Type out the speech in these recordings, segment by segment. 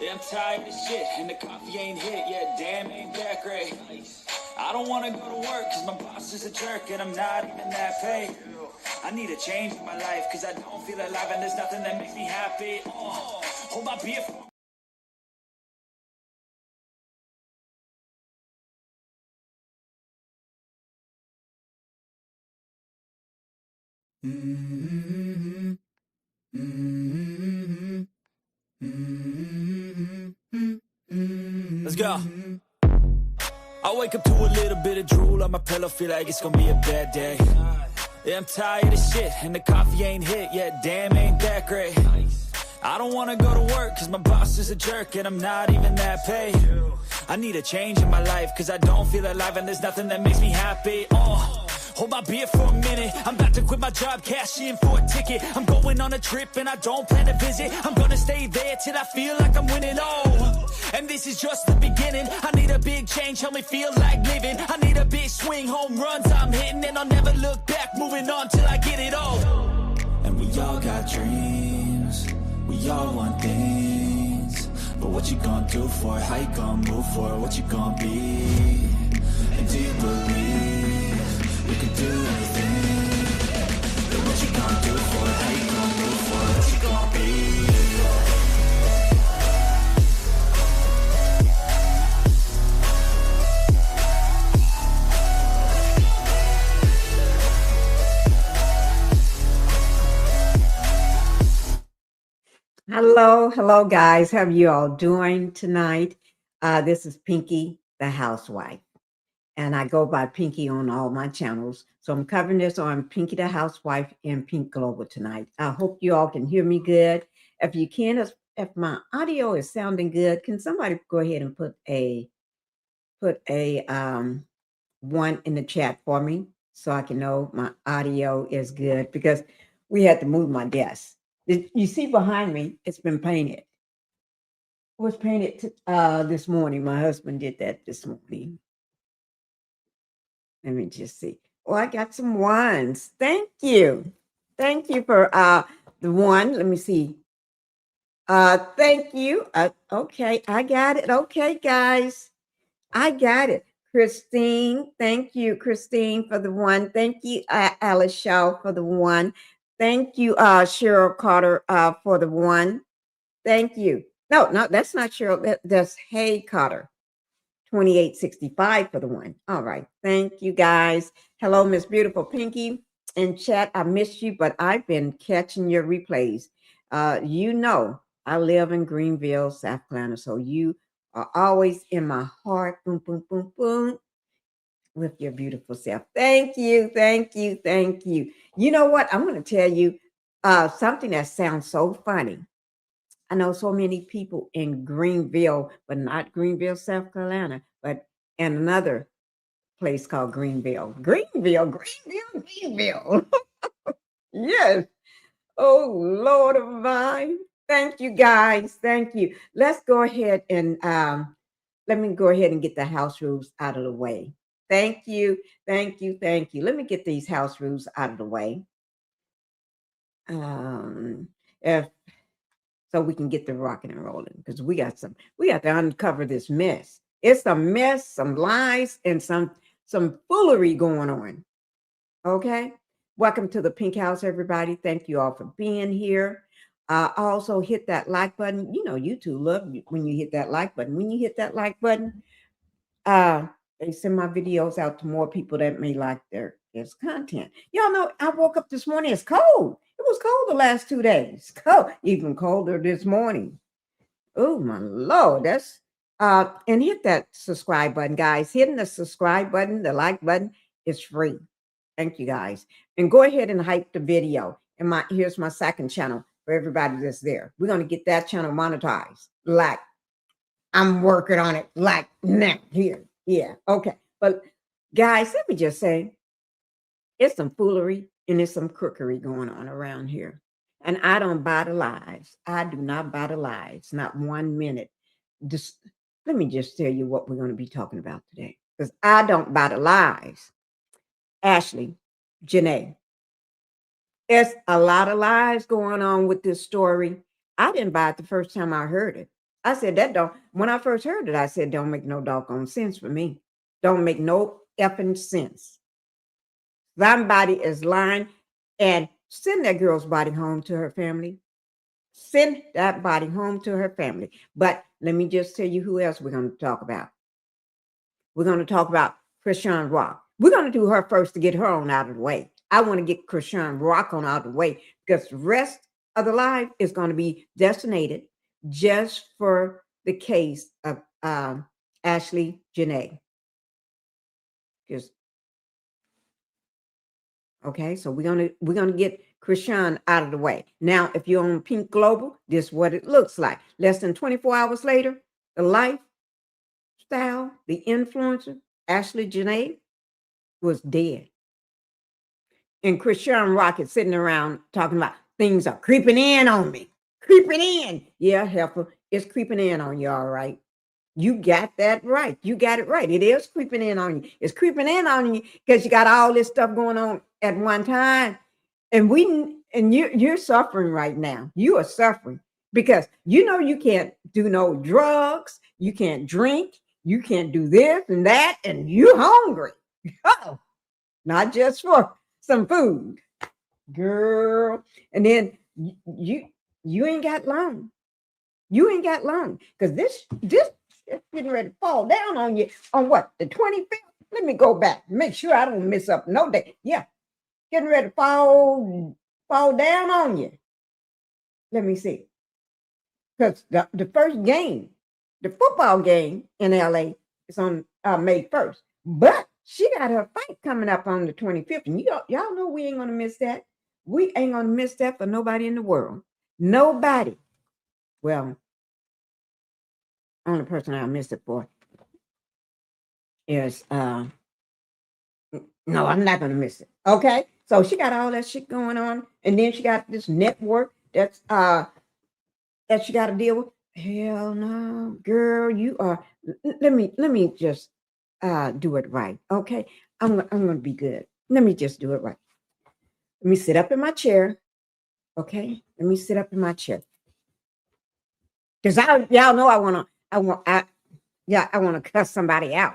Yeah, I'm tired of shit, and the coffee ain't hit yet. Damn, ain't that great. I don't wanna go to work, cause my boss is a jerk, and I'm not even that paid. I need a change in my life, cause I don't feel alive, and there's nothing that makes me happy. Hold my beer for Let's go. I wake up to a little bit of drool on my pillow, feel like it's gonna be a bad day. Yeah, I'm tired of shit, and the coffee ain't hit yet. Damn, ain't that great. I don't wanna go to work, cause my boss is a jerk, and I'm not even that paid. I need a change in my life, cause I don't feel alive, and there's nothing that makes me happy. Hold my beer for a minute, I'm about to quit my job, cash in for a ticket. I'm going on a trip and I don't plan to visit. I'm gonna stay there till I feel like I'm winning, and this is just the beginning. I need a big change, help me feel like living. I need a big swing, home runs I'm hitting, and I'll never look back, moving on till I get it all. And we all got dreams, we all want things, but what you gonna do for it? How you gonna move for it? What you gonna be? And do you believe you can do anything? But what you gonna do for it? How you gonna move for it? What you gonna be? Hello, guys. How are you all doing tonight? This is Pinky, the housewife, and I go by Pinky on all my channels. So I'm covering this on Pinky, the housewife, and Pink Global tonight. I hope you all can hear me good. If you can, if my audio is sounding good, can somebody go ahead and put a one in the chat for me so I can know my audio is good, because we had to move my desk. You see behind me, it's been painted. It was painted this morning. My husband did that this morning. Let me just see. Oh, I got some ones. Thank you. Thank you for the one. Let me see. Thank you. Okay, I got it. Okay, guys. I got it. Christine, thank you, Christine, for the one. Thank you, Alice Shaw, for the one. Thank you, Cheryl Carter, for the one. Thank you. No, that's not Cheryl. That's Hay Carter, 2865 for the one. All right. Thank you, guys. Hello, Miss Beautiful Pinky. In chat, I missed you, but I've been catching your replays. You know, I live in Greenville, South Carolina, so you are always in my heart. Boom, boom, boom, boom, with your beautiful self. Thank you, thank you, thank you. You know what? I'm going to tell you something that sounds so funny. I know so many people in Greenville, but not Greenville, South Carolina, but in another place called Greenville. Greenville. Yes. Oh, Lord of mine. Thank you, guys. Thank you. Let's go ahead and let me go ahead and get the house rules out of the way. Thank you. Thank you. Thank you. Let me get these house rules out of the way. If so we can get the rocking and rolling, because we got to uncover this mess. It's a mess, some lies, and some foolery going on. Okay. Welcome to the Pink House, everybody. Thank you all for being here. Also hit that like button. You know, YouTube love when you hit that like button. When you hit that like button, they send my videos out to more people that may like their content. Y'all know I woke up this morning. It's cold. It was cold the last 2 days. Cold, even colder this morning. Oh my Lord. That's and hit that subscribe button, guys. Hitting the subscribe button, the like button is free. Thank you, guys. And go ahead and hype the video. And here's my second channel for everybody that's there. We're going to get that channel monetized. Like, I'm working on it like now here. Yeah. Okay. But guys, let me just say, it's some foolery and there's some crookery going on around here. And I don't buy the lies. I do not buy the lies. Not 1 minute. Just let me just tell you what we're going to be talking about today, because I don't buy the lies. Ashlee Jenae. There's a lot of lies going on with this story. I didn't buy it the first time I heard it. I said, that don't, when I first heard it, I said, don't make no doggone sense for me. Don't make no effing sense. Somebody is lying, and send that girl's body home to her family. Send that body home to her family. But let me just tell you who else we're going to talk about. We're going to talk about Chrisean Rock. We're going to do her first to get her on out of the way. I want to get Chrisean Rock on out of the way because the rest of the life is going to be designated just for the case of Ashlee Jenae. Just okay, so we're gonna get Chrisean out of the way. Now, if you're on Pink Global, this is what it looks like. Less than 24 hours later, the lifestyle, the influencer, Ashlee Jenae, was dead. And Chrisean Rock is sitting around talking about things are creeping in on me. Creeping in. Yeah, heifer, it's creeping in on you, all right. You got that right. You got it right. It is creeping in on you. It's creeping in on you because you got all this stuff going on at one time. And you're suffering right now. You are suffering because you know you can't do no drugs, you can't drink, you can't do this and that, and you're hungry. Oh, not just for some food, girl. And then you ain't got long. You ain't got long because this it's getting ready to fall down on you on what, the 25th? Let me go back, make sure I don't miss up no day. Yeah, getting ready to fall down on you. Let me see, because the first game, the football game in LA is on May 1st, but she got her fight coming up on the 25th, and y'all know we ain't gonna miss that. We ain't gonna miss that for nobody in the world. Nobody. Well, only person I miss it for is no, I'm not gonna miss it. Okay, so she got all that shit going on, and then she got this network that she got to deal with. Hell no, girl, you are. Let me just do it right. Okay, I'm gonna be good. Let me just do it right. Let me sit up in my chair. Okay, let me sit up in my chair because y'all know I want to cuss somebody out.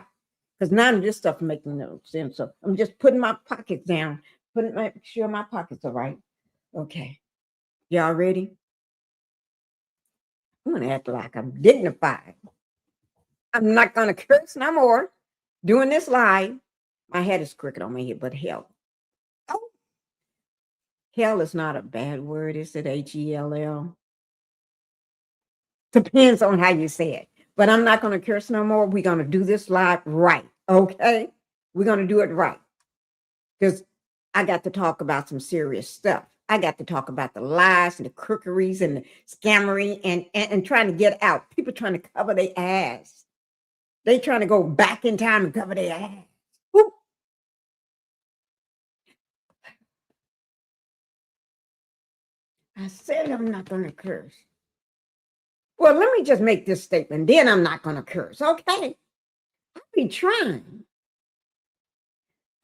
Because none of this stuff making no sense. So I'm just putting my pockets down, make sure my pockets are right. Okay. Y'all ready? I'm going to act like I'm dignified. I'm not going to curse no more. Doing this live. My head is crooked on my head, but hell. Oh, hell is not a bad word. Is it Hell? Depends on how you say it. But I'm not going to curse no more. We're going to do this live right. Okay? We're going to do it right. Because I got to talk about some serious stuff. I got to talk about the lies and the crookeries and the scammery and trying to get out. People trying to cover their ass. They trying to go back in time and cover their ass. Woo. I said I'm not going to curse. Well, let me just make this statement. Then I'm not going to curse. Okay. I'll be trying.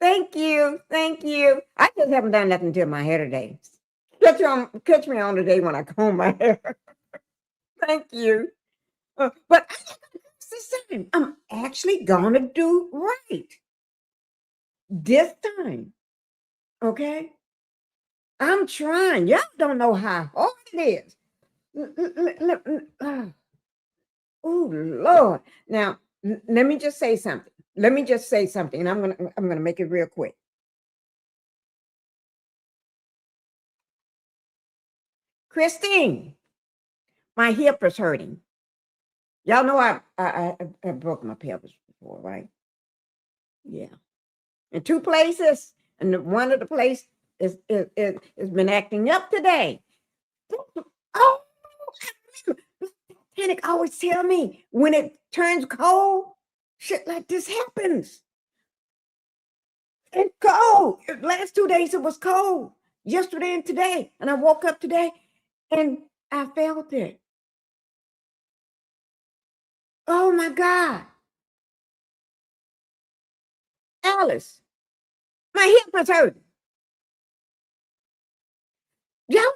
Thank you. Thank you. I just haven't done nothing till my hair today. Catch me on today when I comb my hair. Thank you. But this time, I'm actually gonna do right this time. Okay? I'm trying. Y'all don't know how hard it is. Oh Lord. Now, let me just say something. And I'm gonna make it real quick. Christine, my hip is hurting. Y'all know I broke my pelvis before, right? Yeah. In two places, and one of the places is been acting up today. Oh, Panic always tell me when it turns cold, shit like this happens. It's cold. Last 2 days it was cold. Yesterday and today, and I woke up today, and I felt it. Oh my God, Alice, my hip was hurting. Yeah,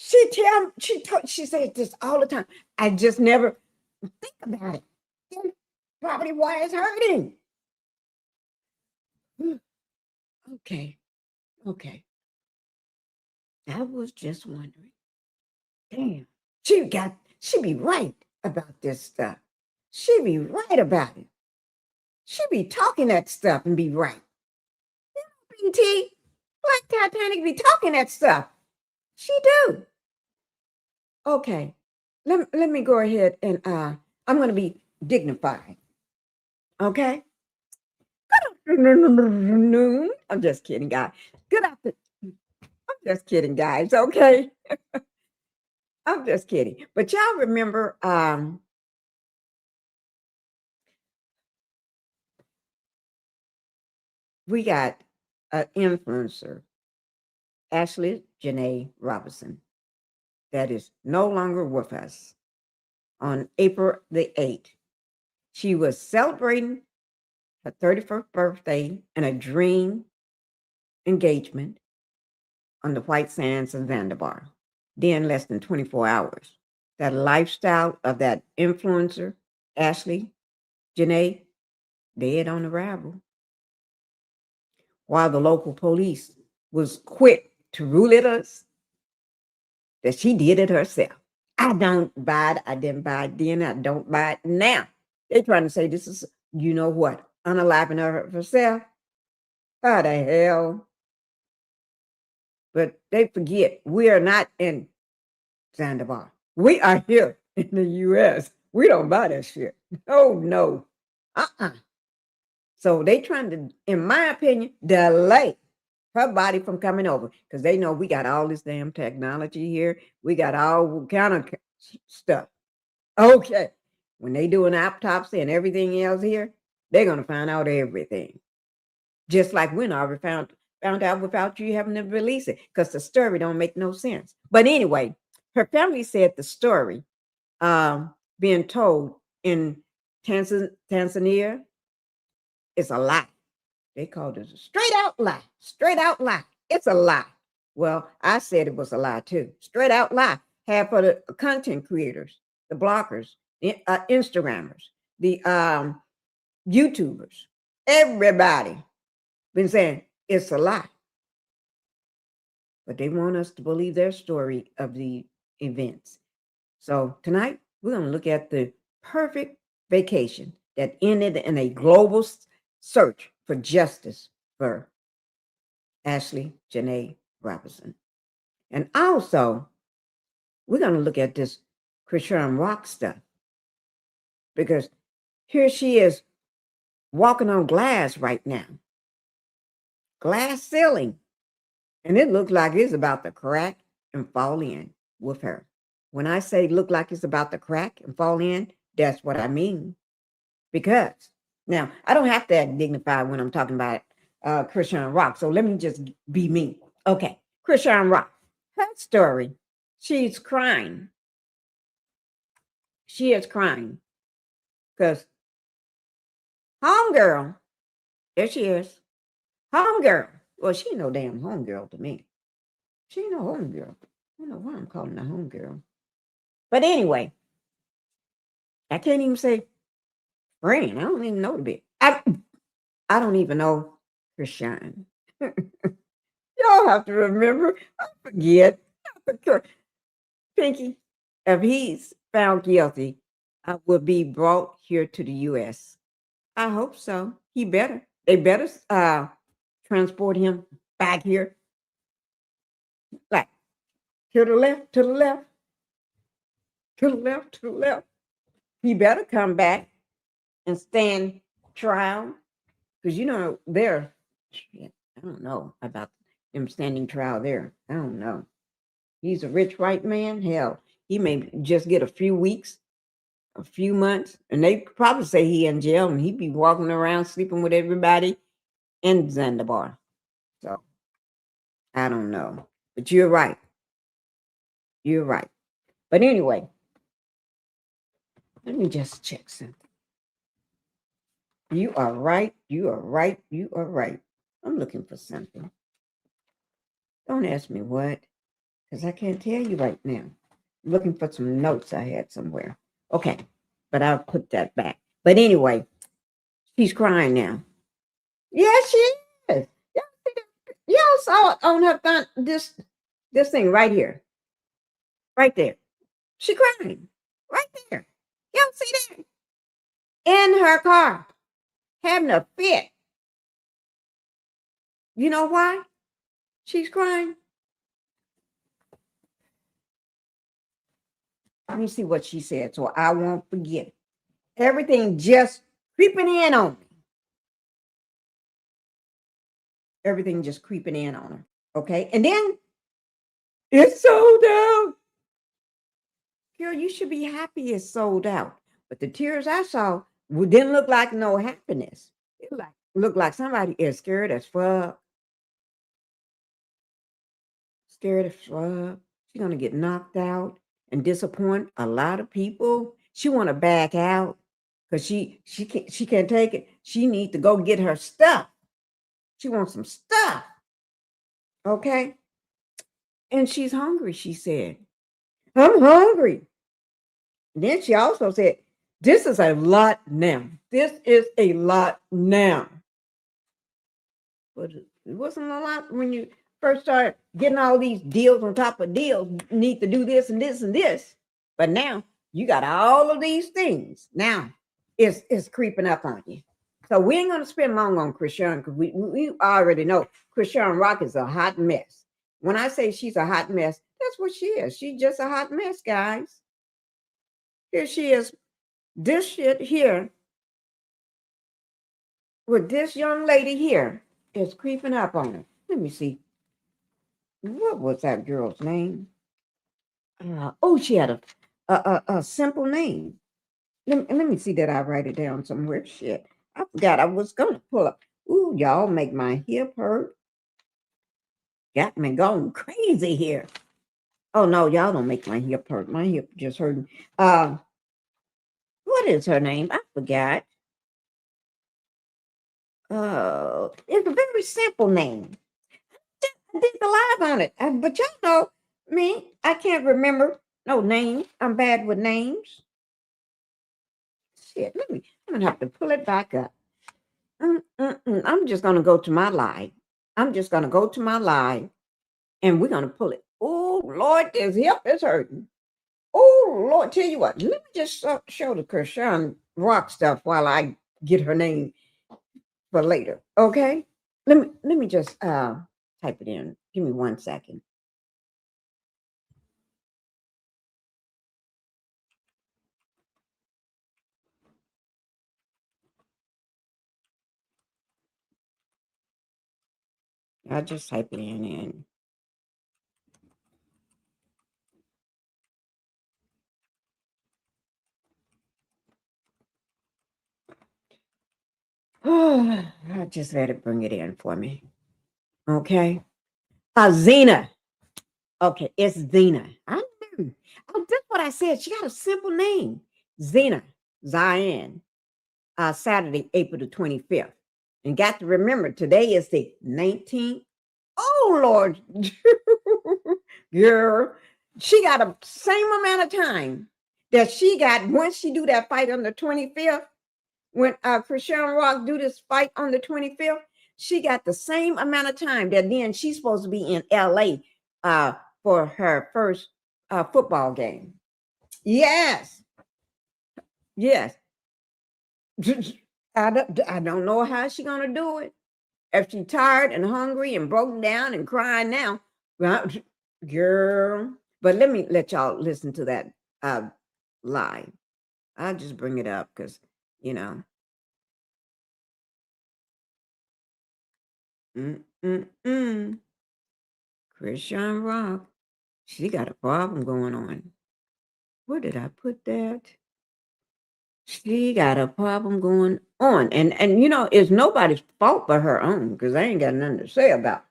She said this all the time. I just never think about it. Then probably why it's hurting. Okay, okay. I was just wondering. Damn, she be right about this stuff. She be right about it. She be talking that stuff and be right. BT, Black Titanic be talking that stuff. She do. Okay, let me go ahead and I'm gonna be dignified. Okay. I'm just kidding, guys. Good afternoon. I'm just kidding, guys. Okay. I'm just kidding. But y'all remember we got an influencer, Ashlee Jenae Robinson, that is no longer with us. On April the 8th, she was celebrating her 31st birthday in a dream engagement on the white sands of Zanzibar. Then less than 24 hours. That lifestyle of that influencer, Ashlee Jenae, dead on arrival. While the local police was quick to rule it us that she did it herself. I don't buy it. I didn't buy it then. I don't buy it now. They're trying to say this is, you know what, unaliving her herself. How the hell? But they forget we are not in Zanzibar. We are here in the U.S. We don't buy that shit. Oh, no. So they trying to, in my opinion, delay her body from coming over because they know we got all this damn technology here. We got all kind of stuff. Okay. When they do an autopsy and everything else here, they're going to find out everything. Just like we already found out without you having to release it because the story don't make no sense. But anyway, her family said the story being told in Tanzania is a lie. They called it a straight out lie. Straight out lie. It's a lie. Well, I said it was a lie too. Straight out lie. Half of the content creators, the bloggers, the Instagrammers, the YouTubers, everybody been saying it's a lie. But they want us to believe their story of the events. So tonight, we're going to look at the perfect vacation that ended in a global search for justice for Ashlee Jenae Robinson. And also, we're going to look at this Chrisean Rock stuff because here she is walking on glass right now. Glass ceiling. And it looks like it's about to crack and fall in with her. When I say look like it's about to crack and fall in, that's what I mean. Because now I don't have to act dignified when I'm talking about Chrisean Rock. So let me just be me. Okay, Chrisean Rock. Her story, she's crying. She is crying because homegirl, there she is. Homegirl. Well, she ain't no damn homegirl to me. She ain't no homegirl. I don't know why I'm calling her homegirl. But anyway, I can't even say friend. I don't even know the bit. I don't even know Chrisean. Y'all have to remember. I forget. Pinky, if he's found guilty, I will be brought here to the U.S. I hope so. He better. They better transport him back here. Like, to the left, to the left, to the left, to the left. He better come back and stand trial. Because, you know, I don't know about him standing trial there. I don't know. He's a rich white man. Hell, he may just get a few weeks, a few months, and they probably say he in jail and he'd be walking around sleeping with everybody in Zanzibar. So, I don't know. But you're right. You're right. But anyway, let me just check something. You are right. You are right. You are right. I'm looking for something. Don't ask me what, because I can't tell you right now. Looking for some notes I had somewhere. Okay, but I'll put that back. But anyway, she's crying now. Yes, she is. Y'all saw it on her this thing right here, right there. She crying right there. Y'all see that? In her car, having a fit. You know why she's crying? Let me see what she said so I won't forget it. Everything just creeping in on me. Everything just creeping in on her. Okay. And then it's sold out. Girl, you should be happy it's sold out. But the tears I saw didn't look like no happiness. It looked like somebody is scared as fuck. Scared as fuck. She's gonna get knocked out and disappoint a lot of people. She wanna back out because she can't take it. She need to go get her stuff. She wants some stuff. Okay. And she's hungry, she said. I'm hungry. And then she also said, this is a lot now. This is a lot now. But it wasn't a lot when you first started getting all these deals on top of deals. You need to do this and this and this. But now you got all of these things. Now it's creeping up on you. So we ain't going to spend long on Chrisean because we already know Chrisean Rock is a hot mess. When I say she's a hot mess, that's what she is. She's just a hot mess, guys. Here she is. This shit here with this young lady here is creeping up on her. Let me see. What was that girl's name? She had a simple name. Let me see that I write it down somewhere. Shit. I forgot I was going to pull up. Ooh, y'all make my hip hurt. Got me going crazy here. Oh, no, y'all don't make my hip hurt. My hip just hurting. What is her name? I forgot. It's a very simple name. I did the live on it. But y'all know me. I can't remember no names. I'm bad with names. Shit, I'm gonna have to pull it back up. I'm just gonna go to my live. I'm just gonna go to my live and we're gonna pull it. Oh Lord, this hip is hurting. Oh Lord, tell you what, let me just show the Chrisean Rock stuff while I get her name for later. Okay? Let me just type it in. Give me 1 second. I'll just type it in. Oh, I just let it bring it in for me. Okay. Zena. Okay, it's Zena. I knew. Oh, that's what I said. She got a simple name. Zena. Zion. Saturday, April the 25th. And got to remember, today is the 19th. Oh, Lord. Girl, she got a same amount of time that she got once she do that fight on the 25th. When Chrisean Rock do this fight on the 25th, she got the same amount of time that then she's supposed to be in LA for her first football game. Yes. Yes. I don't know how she's going to do it. If she's tired and hungry and broken down and crying now, well, girl. But let me let y'all listen to that live. I'll just bring it up because, you know. Chrisean Rock, she got a problem going on. Where did I put that? She got a problem going on. And you know, it's nobody's fault but her own, because I ain't got nothing to say about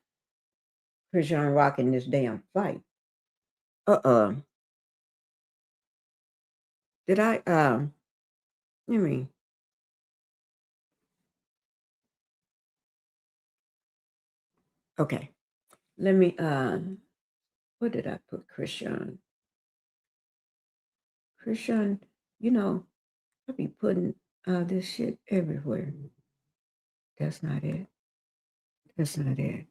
Chrisean Rock in this damn fight. Did I let me okay. Let me What did I put? Chrisean. Chrisean, you know, I be putting this shit everywhere. That's not it. That's not it.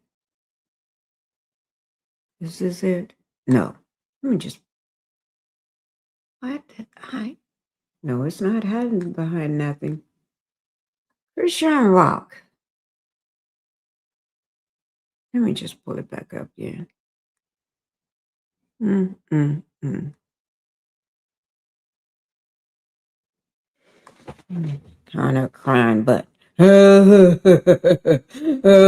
Is this it? No. Let me just. What did I? No, it's not hiding behind nothing. Chrisean Rock. Let me just pull it back up again. Kind of crying, but oh,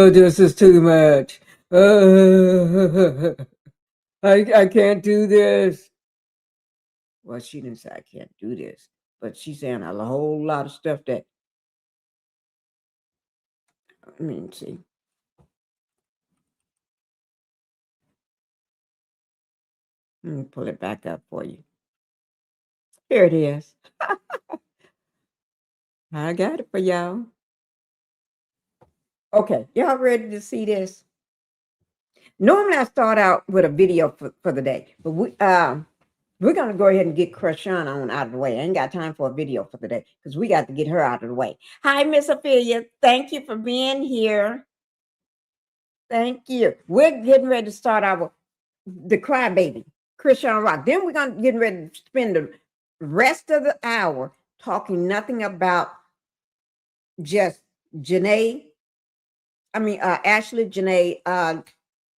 this is too much. I can't do this. Well, she didn't say I can't do this, but she's saying a whole lot of stuff that. Let me see. Let me pull it back up for you. Here it is. I got it for y'all. Okay, y'all ready to see this? Normally, I start out with a video for the day, but we're gonna go ahead and get Chrisean on out of the way. I ain't got time for a video for the day because we got to get her out of the way. Hi, Miss Ophelia. Thank you for being here. Thank you. We're getting ready to start our the crybaby, Chrisean Rock. Then we're gonna get ready to spend the rest of the hour talking nothing about just Ashlee Jenae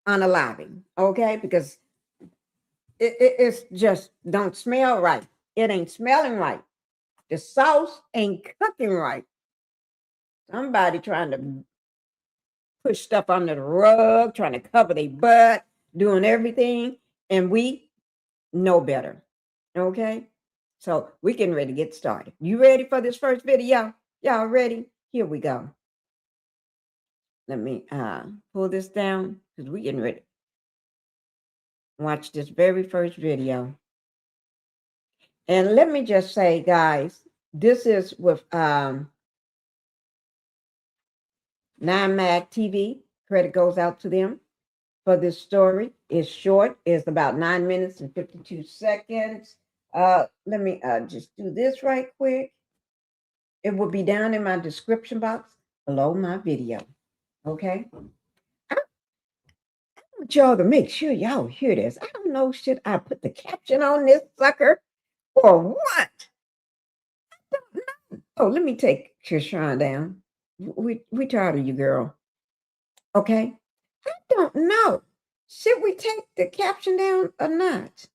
unaliving, okay? Because it's just don't smell right. It ain't smelling right. The sauce ain't cooking right. Somebody trying to push stuff under the rug, trying to cover their butt, doing everything, and we know better, okay? So we getting ready to get started. You ready for this first video? Y'all ready? Here we go. Let me pull this down because we getting ready. Watch this very first video. And let me just say, guys, this is with NineMag TV. Credit goes out to them for this story. It's short. It's about 9 minutes and 52 seconds. Let me just do this right quick. It will be down in my description box below my video. Okay? I want y'all to make sure y'all hear this. I don't know, should I put the caption on this sucker or what? I don't know. Oh, let me take Chrisean down. We tired of you, girl. Okay? I don't know. Should we take the caption down or not?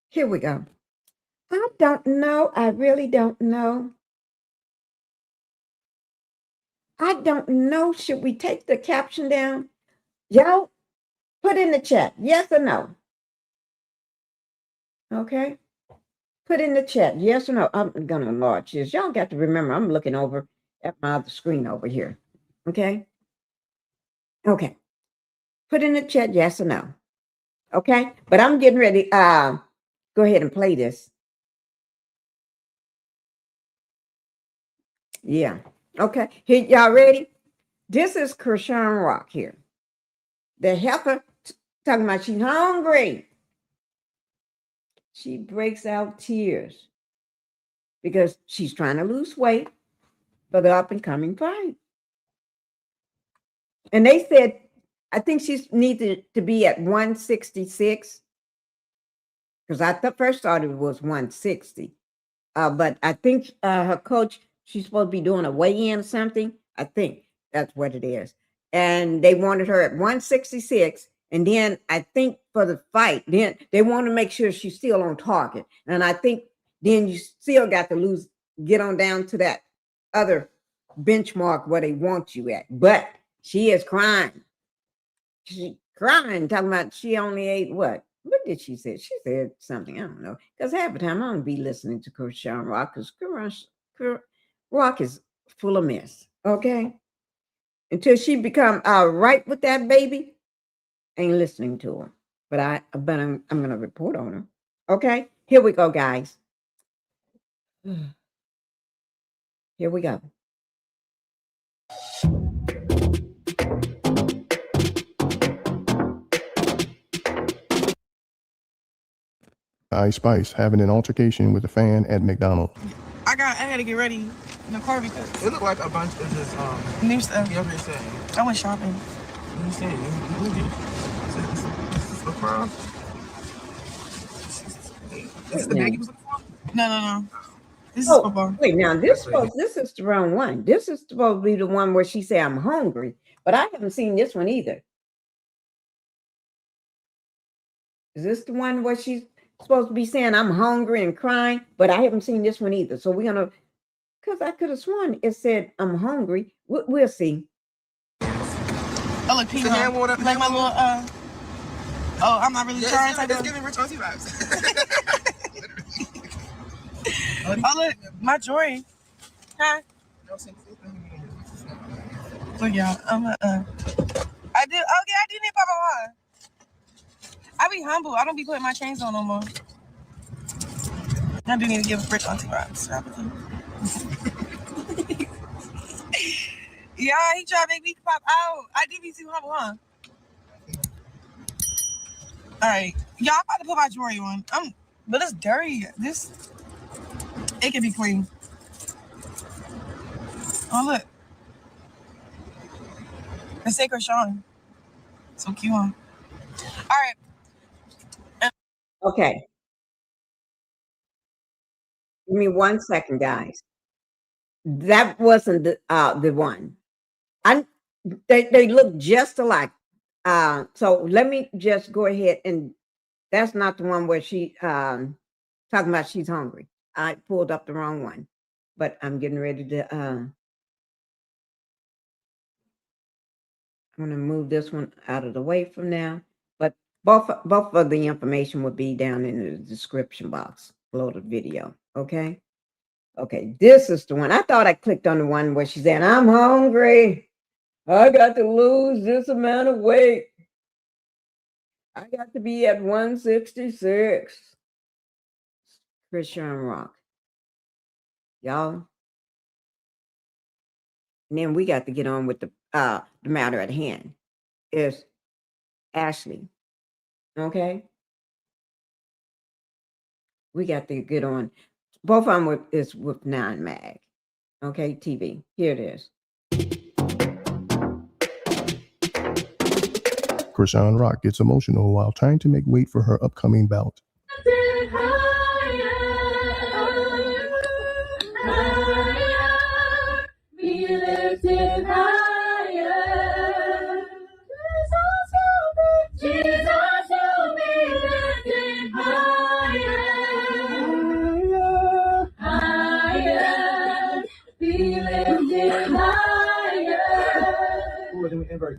Here we go. I don't know. I really don't know. I don't know. Should we take the caption down? Y'all put in the chat, yes or no? Okay. Put in the chat, yes or no. I'm going to enlarge this. Y'all got to remember, I'm looking over at my other screen over here. Okay. Okay. Put in the chat, yes or no. Okay. But I'm getting ready. Go ahead and play this. Yeah. Okay. Here, y'all ready? This is Chrisean Rock here. The heifer talking about she's hungry. She breaks out tears because she's trying to lose weight for the up and coming fight. And they said, I think she needed to be at 166 because I first thought it was 160. But I think her coach, she's supposed to be doing a weigh-in or something. I think that's what it is. And they wanted her at 166. And then I think for the fight, then they want to make sure she's still on target. And I think then you still got to get on down to that other benchmark where they want you at. But she is crying. She's crying, talking about she only ate what? What did she say? She said something, I don't know. Because half the time I don't be listening to Chrisean Rock because Rock is full of mess. Okay? Until she become right with that baby, ain't listening to her. But I'm gonna report on her. Okay? Here we go, guys. Here we go. Ice Spice having an altercation with a fan at McDonald's. I had to get ready in the car because it looked like a bunch of this new stuff. Yeah, they say. I went shopping. You say this is the crown. This is the bag you was looking for? No. This is football. Wait, now this is the wrong one. This is supposed to be the one where she said I'm hungry, but I haven't seen this one either. Is this the one where she's supposed to be saying I'm hungry and crying? But I haven't seen this one either. So we're gonna, because I could have sworn it said I'm hungry. We'll see. Oh, look, Pino. Like my little oh, I'm not really trying. It's giving Rich Auntie vibes. Oh, look, my jewelry. Huh? Look, y'all. I do need Papa Juan. I be humble. I don't be putting my chains on no more. I do need to give Rich Auntie vibes. Yeah, he tried to make me pop out. I did be too humble, huh? All right, y'all. I'm about to put my jewelry on. But it's dirty. It can be clean. Oh, look. It's say Chrisean. So cute, huh? All right. Okay. Give me 1 second, guys. That wasn't the one. They look just alike. So let me just go ahead, and that's not the one where she talking about she's hungry. I pulled up the wrong one, but I'm getting ready to I'm going to move this one out of the way from now. But both of the information will be down in the description box below the video. Okay. This is the one. I thought I clicked on the one where she said, I'm hungry. I got to lose this amount of weight. I got to be at 166. Chrisean Rock. Y'all. And then we got to get on with the matter at hand. Is Ashlee. Okay. We got to get on. Both of them is with 9 Mag. Okay, TV. Here it is. Chrisean Rock gets emotional while trying to make weight for her upcoming bout.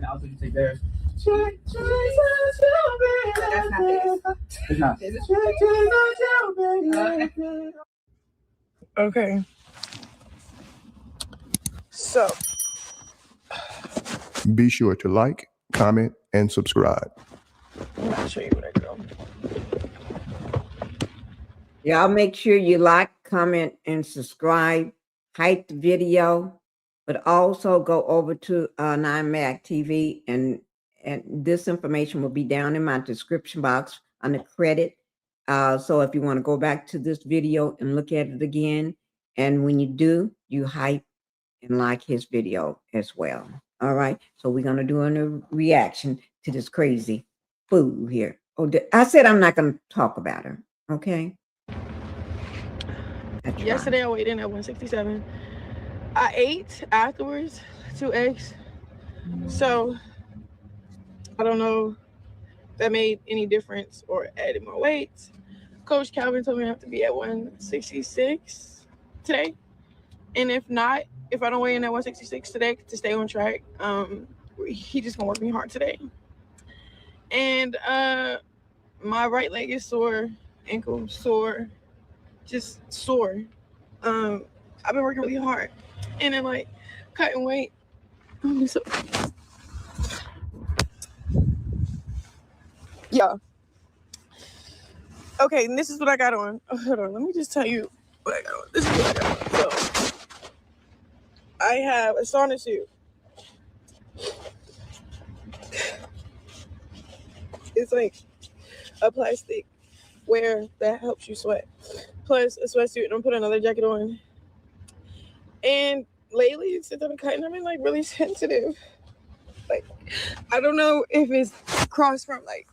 Now, so you take theirs. It's not. Okay. So. Be sure to like, comment, and subscribe. I'm not show you what I go. Y'all make sure you like, comment, and subscribe. Hype the video, but also go over to 9 Mag TV, and this information will be down in my description box on the credit. So if you want to go back to this video and look at it again, and when you do, you hype and like his video as well. All right. So we're going to do a reaction to this crazy fool here. Oh, I said I'm not going to talk about her. Okay. Yesterday I weighed in at 167. I ate afterwards 2 eggs. So I don't know if that made any difference or added more weight. Coach Calvin told me I have to be at 166 today. And if not, if I don't weigh in at 166 today to stay on track, he just gonna work me hard today. And my right leg is sore, ankle sore, just sore. I've been working really hard, and then like cutting weight. Yeah. Okay, and this is what I got on. Oh, hold on, let me just tell you what I got on. This is what I got on. So I have a sauna suit. It's like a plastic wear that helps you sweat. Plus a sweatsuit, and I'm putting another jacket on. And lately, since I've been cutting, I've been like really sensitive. Like, I don't know if it's crossed from like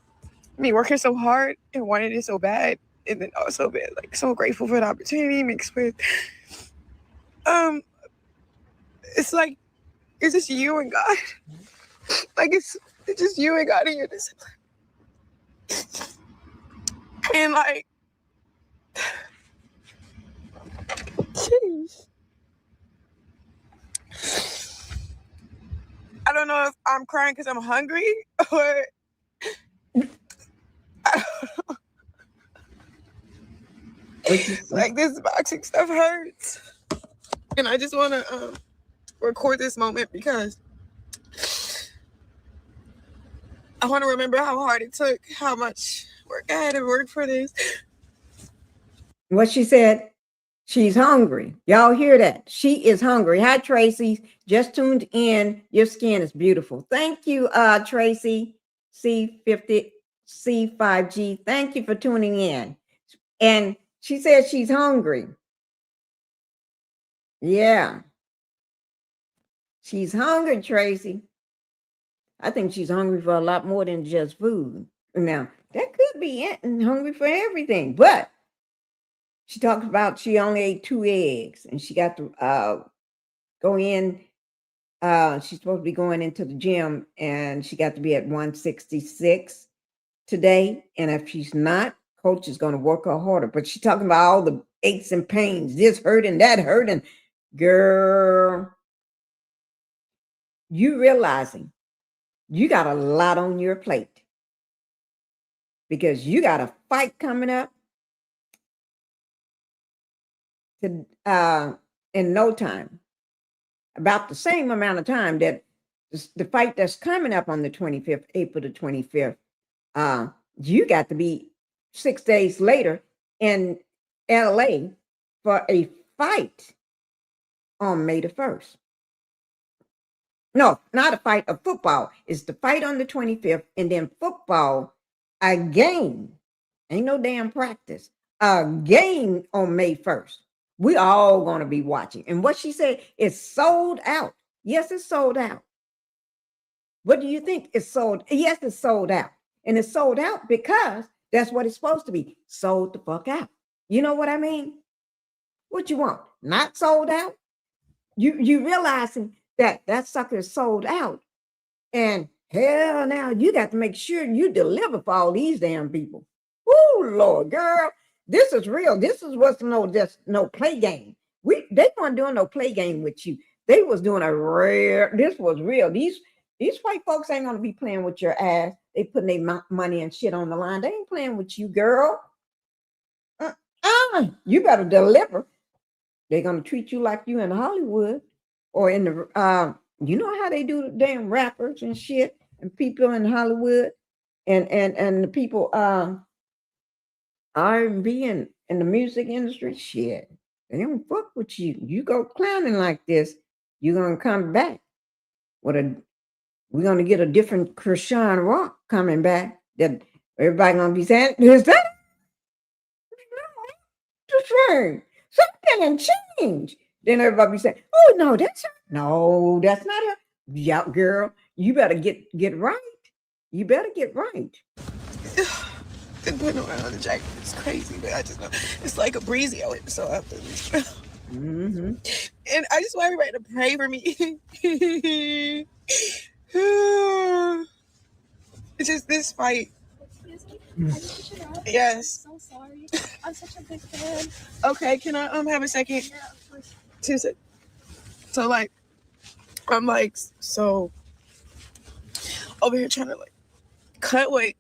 me working so hard and wanting it so bad, and then also been like so grateful for the opportunity mixed with it's like it's just you and God. Like it's just you and God and your discipline. And like jeez. I don't know if I'm crying because I'm hungry or I don't know. Like this boxing stuff hurts. And I just want to record this moment because I want to remember how hard it took, how much work I had to work for this. What she said, she's hungry. Y'all hear that? She is hungry. Hi, Tracy. Just tuned in. Your skin is beautiful. Thank you, Tracy. C50, C5G. Thank you for tuning in. And she said she's hungry. Yeah. She's hungry, Tracy. I think she's hungry for a lot more than just food. Now, that could be it, and hungry for everything, but she talked about she only ate 2 eggs and she got to go in. She's supposed to be going into the gym and she got to be at 166 today. And if she's not, coach is going to work her harder. But she's talking about all the aches and pains, this hurting, that hurting. Girl, you realizing you got a lot on your plate because you got a fight coming up to, in no time, about the same amount of time that the fight that's coming up on the 25th, April the 25th, you got to be 6 days later in LA for a fight on May the 1st. No, not a fight of football. It's the fight on the 25th, and then football, a game. Ain't no damn practice. A game on May 1st. We all going to be watching. And what she said is sold out. Yes, it's sold out. What do you think? It's sold? Yes, it's sold out. And it's sold out because that's what it's supposed to be. Sold the fuck out. You know what I mean? What you want? Not sold out? You realizing that sucker is sold out. And hell, now you got to make sure you deliver for all these damn people. Oh, Lord, girl, this is real. This is what's no play game. They weren't doing no play game with you. They was doing this was real. These white folks ain't gonna be playing with your ass. They putting their money and shit on the line. They ain't playing with you, girl. You better deliver. They're gonna treat you like you in Hollywood or in the you know how they do the damn rappers and shit and people in Hollywood and the people R&B and in the music industry, shit. They don't fuck with you. You go clowning like this, you're gonna come back with we're gonna get a different Chrisean Rock coming back that everybody gonna be saying, is that the same? Something changed. Then everybody be saying, oh no, that's her. No, that's not her. Yeah, girl, you better get right. You better get right. Been putting on the jacket. It's crazy, but I just know it's like a breezy out, so I have to. Mm-hmm. And I just want everybody to pray for me. It's just this fight. Yes. I'm so sorry. I'm such a big fan. Okay, can I have a second? Yeah, of course. 2 seconds. So like, I'm like so over here trying to like cut weight,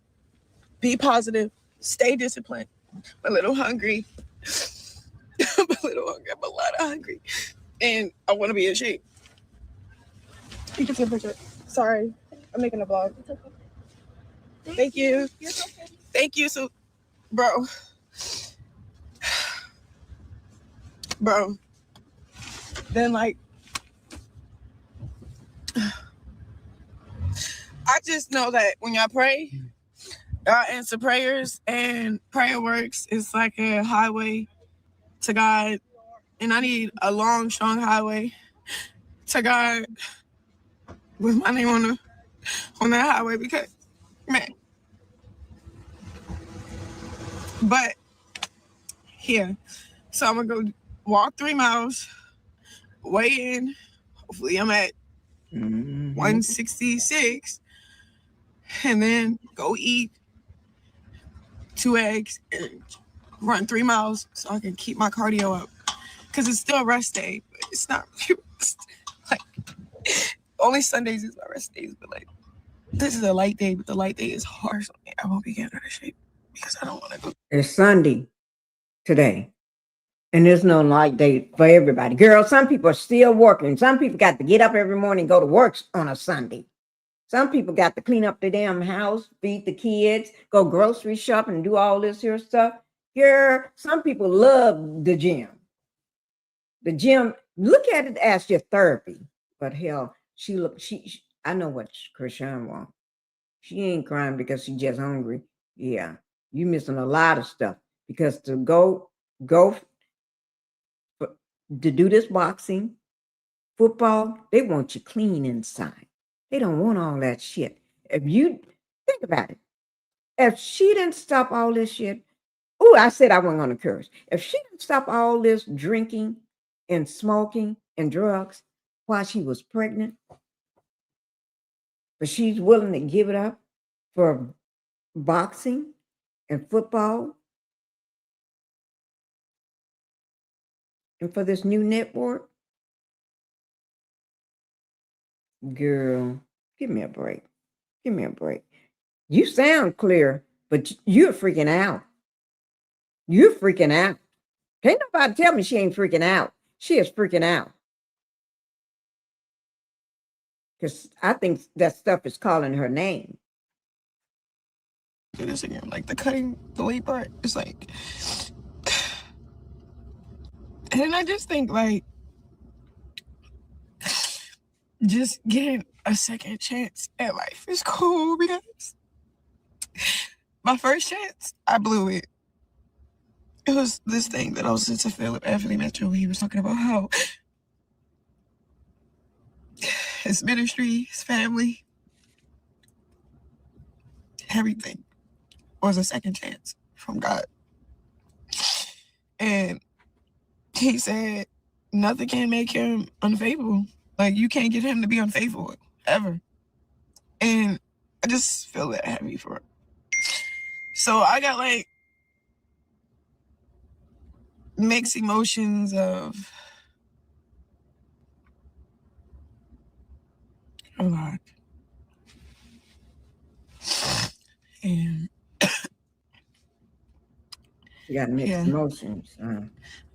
be positive, stay disciplined. I'm a little hungry. I'm a lot of hungry, and I want to be in shape. You can take a picture. Sorry, I'm making a vlog. It's okay. Thank you. You're so pretty. Thank you. So, bro. Then like, I just know that when y'all pray, I answer prayers, and prayer works. It's like a highway to God, and I need a long, strong highway to God with my name on that highway because, man. But here, so I'm gonna go walk 3 miles, weigh in. Hopefully, I'm at 166, and then go eat 2 eggs and run 3 miles so I can keep my cardio up. Because it's still rest day, but it's not like only Sundays is my rest days, but like this is a light day, but the light day is hard, so I won't be getting out of shape because I don't want to go. It's Sunday today. And there's no light day for everybody. Girl, some people are still working. Some people got to get up every morning and go to work on a Sunday. Some people got to clean up the damn house, feed the kids, go grocery shopping, and do all this here stuff. Girl, some people love the gym. The gym, look at it as your therapy. But hell, she I know what Chrisean wants. She ain't crying because she's just hungry. Yeah, you missing a lot of stuff because to go to do this boxing, football, they want you clean inside. They don't want all that shit. If you think about it, if she didn't stop all this shit, I said I wasn't gonna curse. If she didn't stop all this drinking and smoking and drugs while she was pregnant, but she's willing to give it up for boxing and football and for this new network, girl, give me a break. Give me a break. You sound clear, but you're freaking out. You're freaking out. Can't nobody tell me she ain't freaking out. She is freaking out. Because I think that stuff is calling her name. Do this again, like the cutting the weight part. It's like, and I just think like, just getting a second chance at life is cool because my first chance, I blew it. It was this thing that I was listening to Philip Anthony Metro. He was talking about how his ministry, his family, everything was a second chance from God. And he said nothing can make him unfaithful. Like you can't get him to be unfaithful ever. And I just feel that heavy for it. So I got like mixed emotions of a lot. And You got mixed emotions.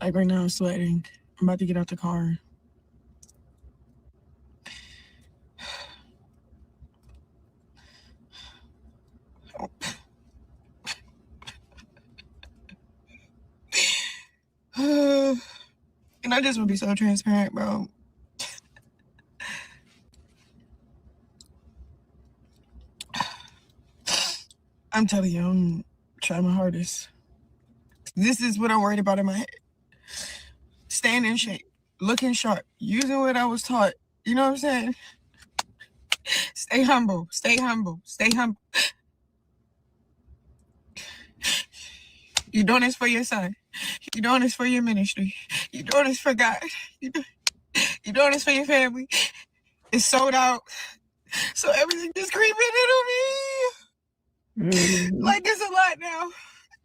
Like right now I'm sweating. I'm about to get out the car. And I just want to be so transparent, bro. I'm telling you, I'm trying my hardest. This is what I'm worried about in my head. Staying in shape, looking sharp, using what I was taught. You know what I'm saying? Stay humble, stay humble, stay humble. You're doing this for your son. You're doing this for your ministry. You're doing this for God. You're doing this for your family. It's sold out. So everything just creeping into me. Like it's a lot now.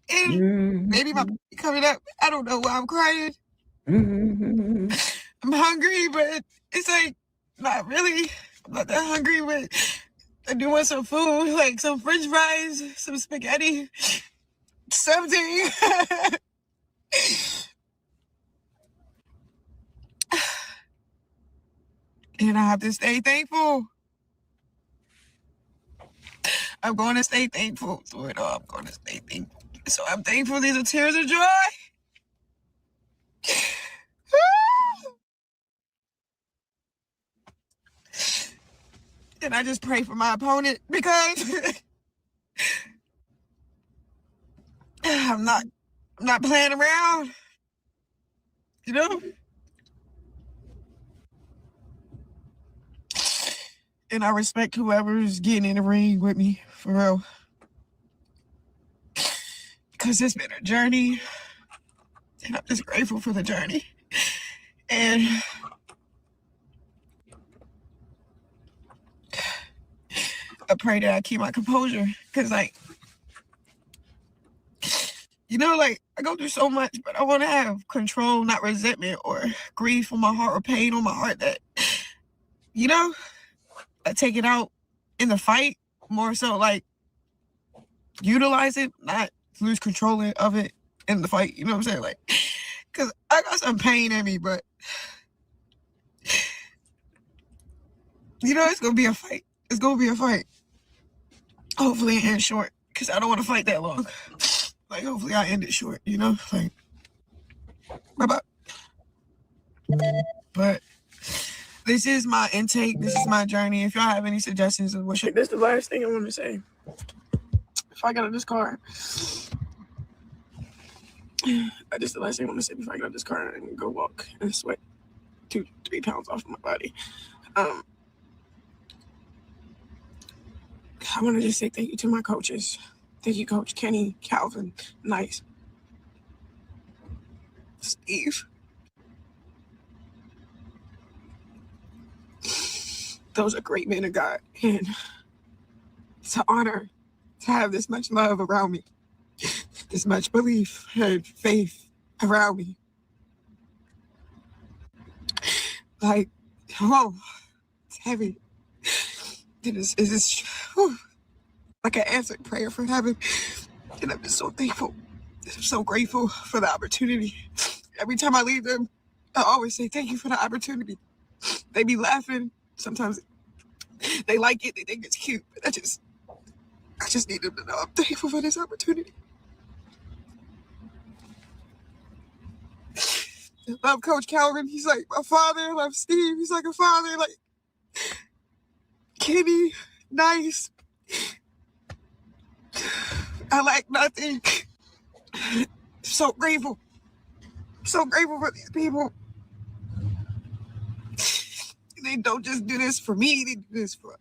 And maybe my baby coming up. I don't know why I'm crying. I'm hungry, but it's like not really. I'm not that hungry, but I do want some food, like some French fries, some spaghetti, something. And I have to stay thankful. I'm going to stay thankful through it all. I'm going to stay thankful. So I'm thankful these are tears of joy. And I just pray for my opponent because I'm not playing around, you know? And I respect whoever's getting in the ring with me, for real. Because it's been a journey, and I'm just grateful for the journey. And I pray that I keep my composure, because, like, you know, like, I go through so much, but I want to have control, not resentment or grief on my heart or pain on my heart that, you know, I take it out in the fight, more so, like, utilize it, not lose control of it in the fight, you know what I'm saying? Like, because I got some pain in me, but, you know, it's going to be a fight. It's going to be a fight. Hopefully it ends short, because I don't want to fight that long. Like, hopefully I end it short, you know? Like, bye-bye. But this is my intake. This is my journey. If y'all have any suggestions of what should... This is the last thing I want to say. If I got out of this car... This is the last thing I want to say before I get out of this car and go walk and sweat 2-3 pounds off of my body. I want to just say thank you to my coaches. Thank you, Coach Kenny, Calvin, Nice, Steve. Those are great men of God. And it's an honor to have this much love around me, this much belief and faith around me. Like, whoa, it's heavy. It is like an answered prayer from heaven. And I'm just so thankful. I'm so grateful for the opportunity. Every time I leave them, I always say thank you for the opportunity. They be laughing. Sometimes they like it. They think it's cute. But I just need them to know I'm thankful for this opportunity. I love Coach Calvin. He's like my father. I love Steve. He's like a father. Like Kenny, Nice. I lack nothing. So grateful. So grateful for these people. They don't just do this for me. They do this for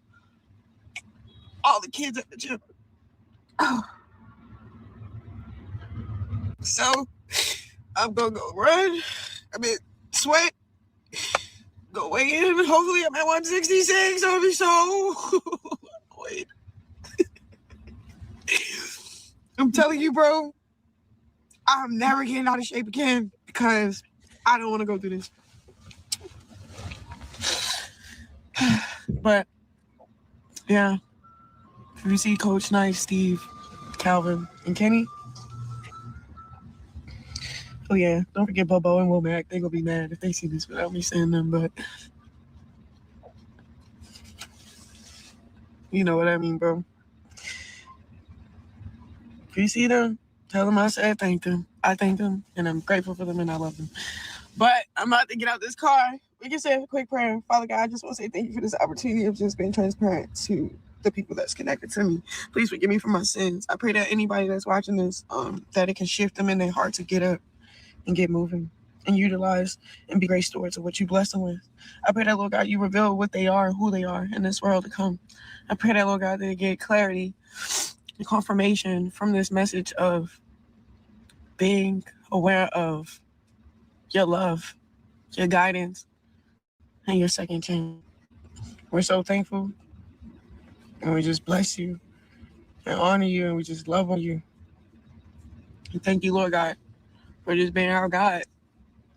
all the kids at the gym. Oh. So I'm gonna go run. Sweat. Go weigh in. Hopefully I'm at 166. I'll be so. Wait. I'm telling you, bro. I'm never getting out of shape again because I don't want to go through this. But yeah, if you see Coach Nice, Steve, Calvin, and Kenny, oh yeah, don't forget Bobo and Womack. They're gonna be mad if they see this without me saying them, but you know what I mean, bro. If you see them, tell them I said thank them. I thank them, and I'm grateful for them, and I love them. But I'm about to get out this car. We can say a quick prayer. Father God, I just want to say thank you for this opportunity of just being transparent to the people that's connected to me. Please forgive me for my sins. I pray that anybody that's watching this, that it can shift them in their heart to get up and get moving and utilize and be great stewards of what you bless them with. I pray that, Lord God, you reveal what they are and who they are in this world to come. I pray that, Lord God, they get clarity and confirmation from this message of being aware of your love, your guidance, and your second chance. We're so thankful, and we just bless you and honor you, and we just love on you. And thank you, Lord God, for just being our God.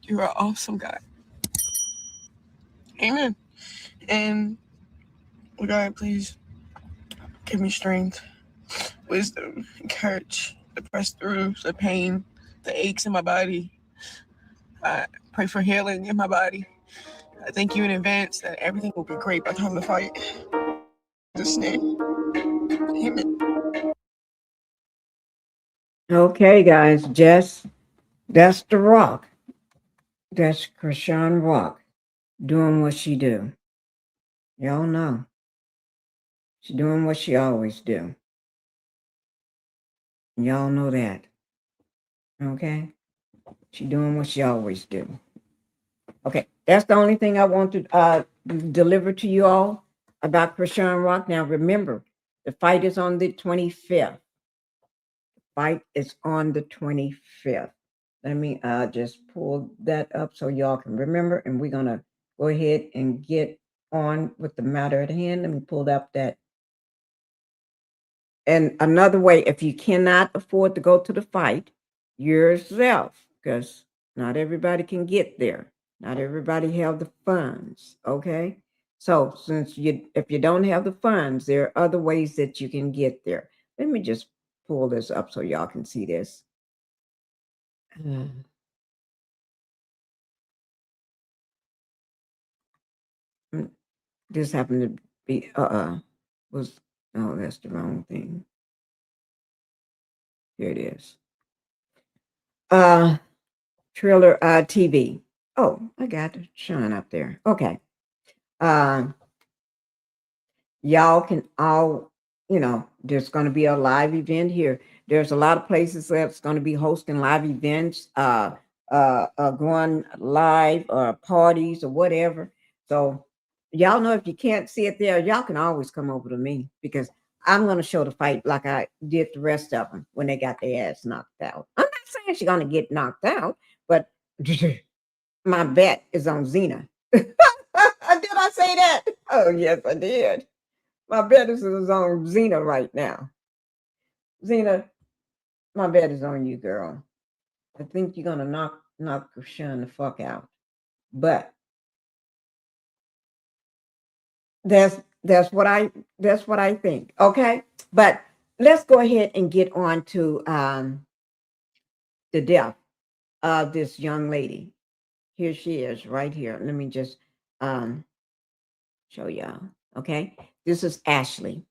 You are awesome, God. Amen. And Lord God, please give me strength, wisdom, and courage to press through the pain, the aches in my body. I pray for healing in my body. I thank you in advance that everything will be great by the time of the fight. In Jesus' name. Amen. Okay, guys, that's the Rock. That's Chrisean Rock doing what she do. Y'all know. She's doing what she always do. Y'all know that. Okay. She doing what she always do. Okay. That's the only thing I want to deliver to you all about Chrisean Rock. Now remember, the fight is on the 25th. Fight is on the 25th. Let me just pull that up so y'all can remember, and we're gonna go ahead and get on with the matter at hand. Let me pull up that. And another way, if you cannot afford to go to the fight yourself, because not everybody can get there, not everybody have the funds. Okay, so if you don't have the funds, there are other ways that you can get there. Let me just pull this up so y'all can see this. This happened to be was no, that's the wrong thing. Here it is. Trailer TV. Oh, I got it showing up there. Okay. Y'all can all, there's going to be a live event here. There's a lot of places that's going to be hosting live events, going live or parties or whatever. So y'all know if you can't see it there, y'all can always come over to me because I'm going to show the fight like I did the rest of them when they got their ass knocked out. I'm not saying she's going to get knocked out, but my bet is on Xena. Did I say that? Oh, yes, I did. My bet is on Xena right now. Xena, my bet is on you, girl. I think you're gonna knock Chrisean the fuck out. But that's what I think. Okay, but let's go ahead and get on to the death of this young lady. Here she is, right here. Let me just show y'all. Okay, this is Ashlee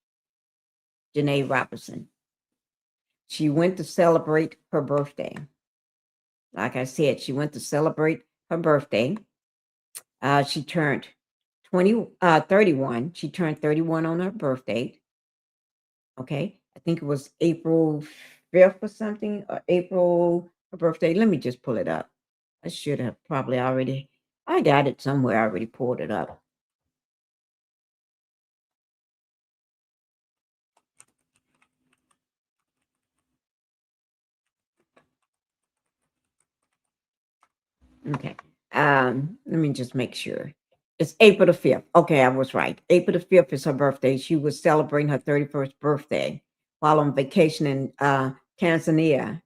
Jenae Robertson. She went to celebrate her birthday. Like I said, she went to celebrate her birthday. She turned 31. She turned 31 on her birthday. Okay. I think it was April 5th or something, or April, her birthday. Let me just pull it up. I should have probably already, I got it somewhere. I already pulled it up. Okay. Let me just make sure. It's April the 5th. Okay, I was right. April the 5th is her birthday. She was celebrating her 31st birthday while on vacation in Tanzania.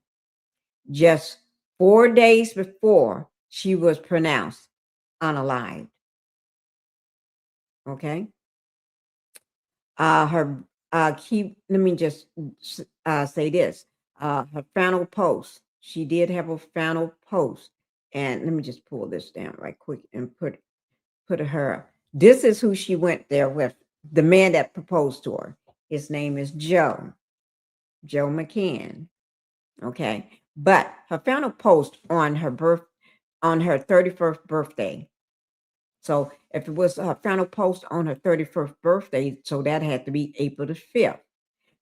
Just 4 days before she was pronounced unalive. Okay. Her let me just say this. Her final post. She did have a final post. And let me just pull this down right quick and put her. This is who she went there with. The man that proposed to her. His name is Joe McCann. Okay. But her final post on her 31st birthday. So if it was her final post on her 31st birthday, so that had to be April the 5th.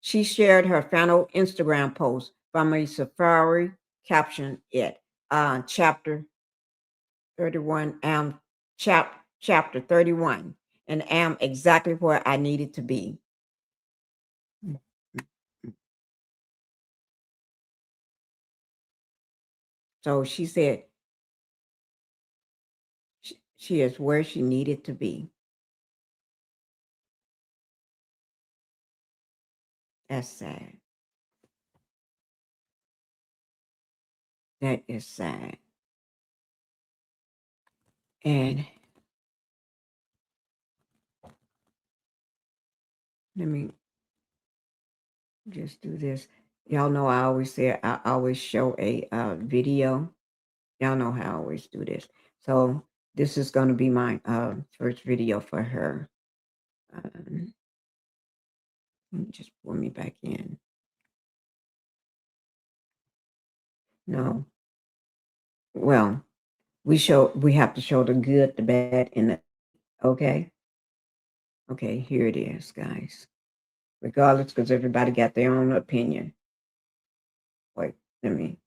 She shared her final Instagram post from a safari caption it. Chapter 31, chapter 31, and am exactly where I needed to be. So she said she is where she needed to be. That's sad. That is sad. And let me just do this. Y'all know I always say I always show a video. Y'all know how I always do this. So this is going to be my first video for her. Let me just pull me back in. No. Well, we have to show the good, the bad, and the okay. Okay, here it is, guys. Regardless, because everybody got their own opinion. Wait, let me.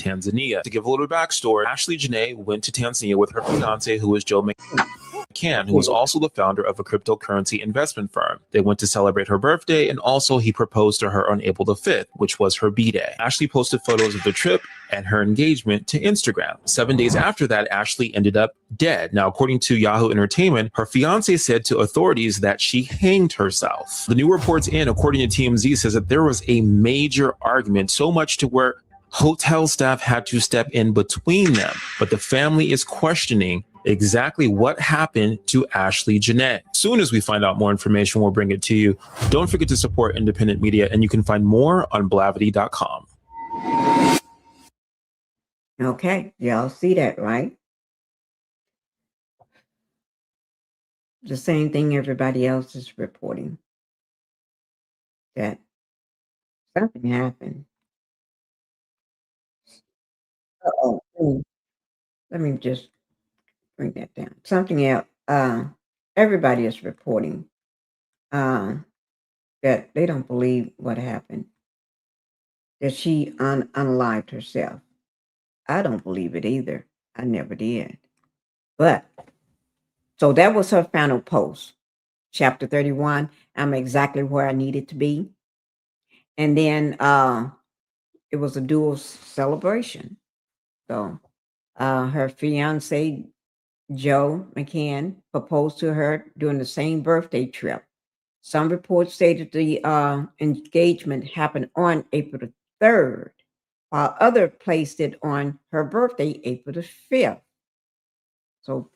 in Tanzania. To give a little backstory, Ashlee Jenae went to Tanzania with her fiance, who was Joe McCann, who was also the founder of a cryptocurrency investment firm. They went to celebrate her birthday, and also he proposed to her on April the 5th, which was her B-day. Ashlee posted photos of the trip and her engagement to Instagram. 7 days after that, Ashlee ended up dead. Now, according to Yahoo Entertainment, her fiance said to authorities that she hanged herself. The new reports according to TMZ, says that there was a major argument, so much to where hotel staff had to step in between them. But the family is questioning exactly what happened to Ashlee Jenae. As soon as we find out more information, we'll bring it to you. Don't forget to support independent media, and you can find more on blavity.com. Okay, y'all see that, right? The same thing everybody else is reporting, that something happened. Uh-oh. Let me just bring that down. Something else. Everybody is reporting that they don't believe what happened, that she unalived herself. I don't believe it either. I never did. But so that was her final post. Chapter 31. I'm exactly where I needed to be. And then it was a dual celebration. So her fiance, Joe McCann, proposed to her during the same birthday trip. Some reports stated the engagement happened on April the 3rd, while others placed it on her birthday, April the 5th. So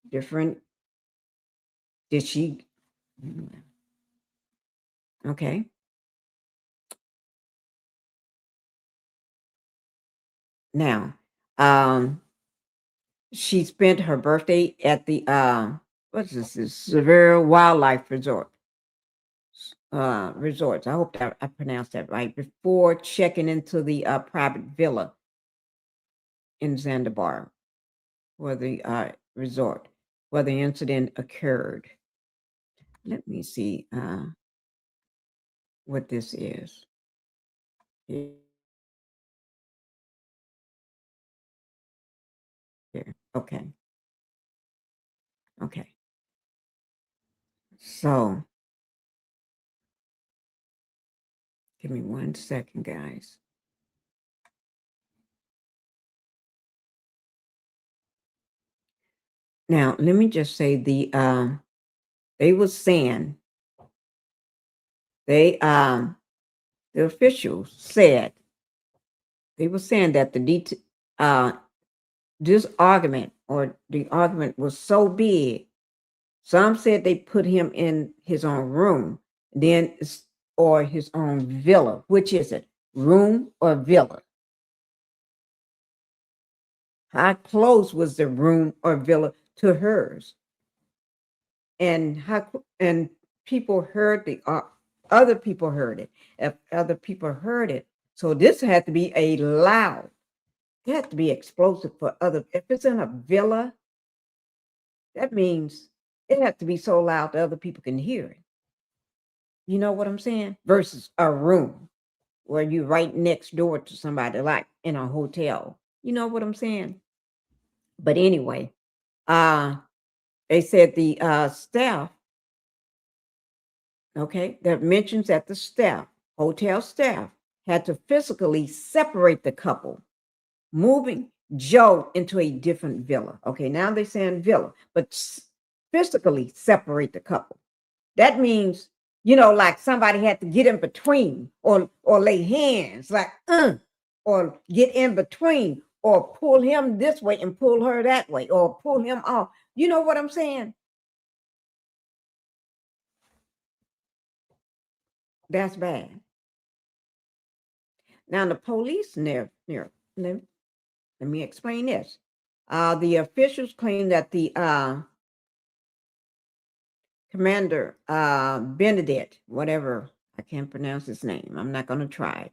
different. Did she? Okay. Now, she spent her birthday at the what's this? Severe Wildlife Resort. Resorts. I hope that I pronounced that right. Before checking into the private villa in Zanzibar, where the resort, where the incident occurred. Let me see what this is. Here. Okay. Okay. So give me 1 second, guys. Now, let me just say they were saying the officials said they were saying that this argument or the argument was so big. Some said they put him in his own room, then or his own villa. Which is it, room or villa? How close was the room or villa to hers? And people heard other people heard it. If other people heard it, so this had to be a loud. It had to be explosive for other. If it's in a villa, that means it had to be so loud that other people can hear it. You know what I'm saying? Versus a room where you're right next door to somebody, like in a hotel. You know what I'm saying? But anyway, they said the staff, okay, that mentions that the staff, hotel staff, had to physically separate the couple, moving Joe into a different villa. Okay, now they're saying villa, but physically separate the couple. That means, like somebody had to get in between or lay hands, like, or get in between, or pull him this way and pull her that way, or pull him off. You know what I'm saying? That's bad. Now the police let me explain this. The officials claim that the commander, Benedict, whatever, I can't pronounce his name, I'm not going to try it,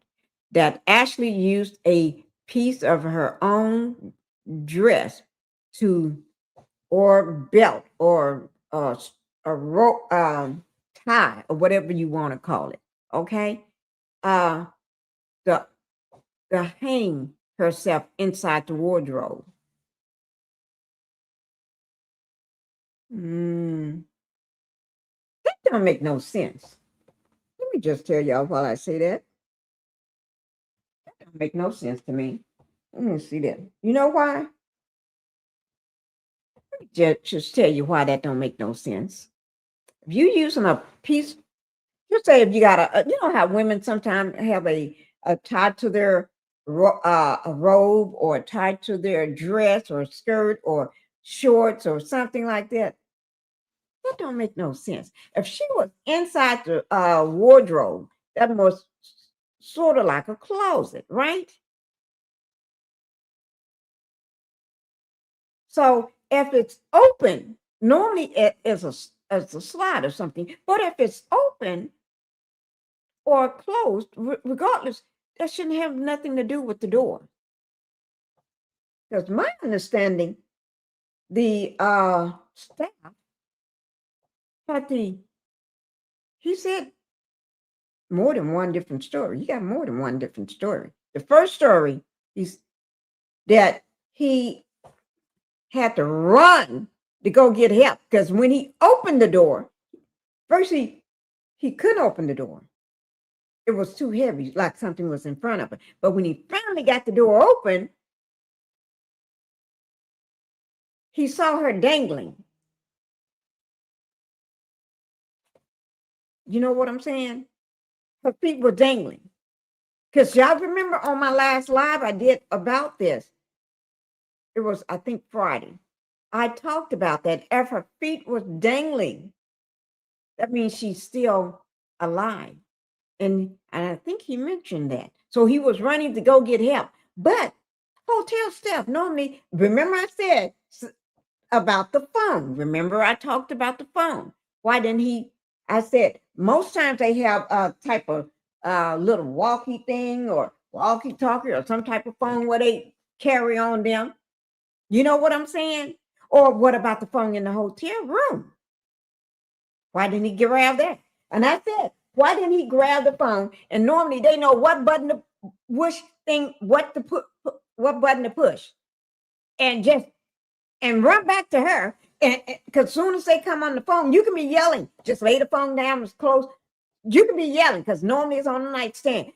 that Ashlee used a piece of her own dress or belt or a rope, tie, or whatever you want to call it. Okay. The hang herself inside the wardrobe. That don't make no sense. Let me just tell y'all while I say that. That don't make no sense to me. Let me see that. You know why? Let me just tell you why that don't make no sense. If you using a piece, just say if you got you know how women sometimes have a tied to their a robe or tied to their dress or skirt or shorts or something like that. That don't make no sense. If she was inside the wardrobe, that was sort of like a closet, right? So if it's open, normally it is a slide or something. But if it's open or closed, regardless, that shouldn't have nothing to do with the door. Because my understanding, the staff had he said more than one different story. You got more than one different story. The first story is that he had to run to go get help because when he opened the door, first he couldn't open the door. It was too heavy, like something was in front of him. But when he finally got the door open, he saw her dangling. You know what I'm saying? Her feet were dangling. Because y'all remember on my last live I did about this. It was, I think, Friday. I talked about that. If her feet was dangling, that means she's still alive. And I think he mentioned that. So he was running to go get help. But hotel staff normally, remember I said about the phone. Remember I talked about the phone. Why didn't he? I said, most times they have a type of little walkie thing or walkie-talkie or some type of phone where they carry on them. You know what I'm saying? Or what about the phone in the hotel room? Why didn't he grab that? And I said, why didn't he grab the phone? And normally they know what button to push thing, what button to push. And run back to her. And because as soon as they come on the phone, you can be yelling. Just lay the phone down, it's close. You can be yelling because normally it's on the nightstand.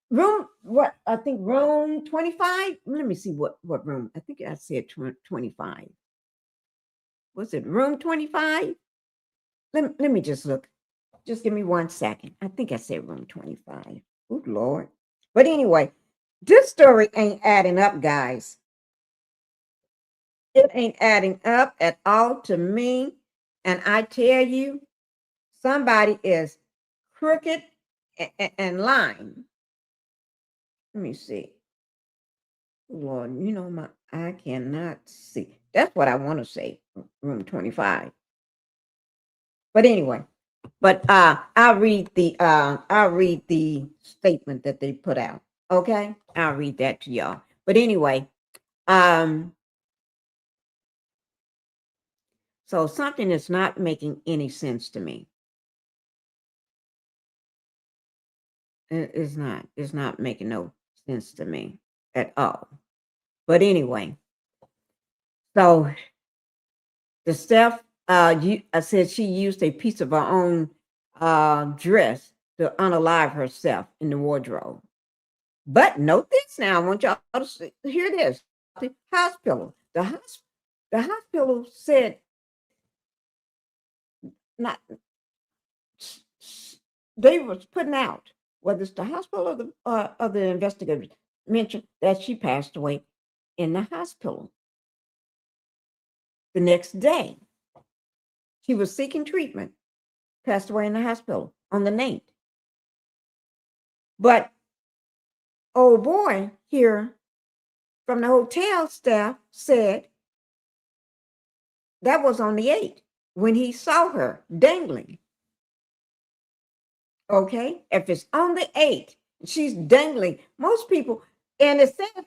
Room, what I think room 25. Let me see what room. I think I said 25. Was it room 25? Let me just look. Just give me 1 second. I think I said room 25. Oh Lord. But anyway, this story ain't adding up, guys. It ain't adding up at all to me. And I tell you, somebody is crooked and lying. Let me see. Lord, you know, I cannot see. That's what I want to say, room 25. But anyway, I'll read the statement that they put out. Okay? I'll read that to y'all. But anyway, so something is not making any sense to me. It's not making no sense to me at all. But anyway, so the staff, I said she used a piece of her own dress to unalive herself in the wardrobe. But note this now, I want y'all to hear this. The hospital, the hospital said not. They was putting out, whether it's the hospital or the investigators, mentioned that she passed away in the hospital. The next day, she was seeking treatment, passed away in the hospital on the 9th. But old boy here from the hotel staff said that was on the 8th when he saw her dangling. Okay, if it's on the 8th, she's dangling. Most people, and it said,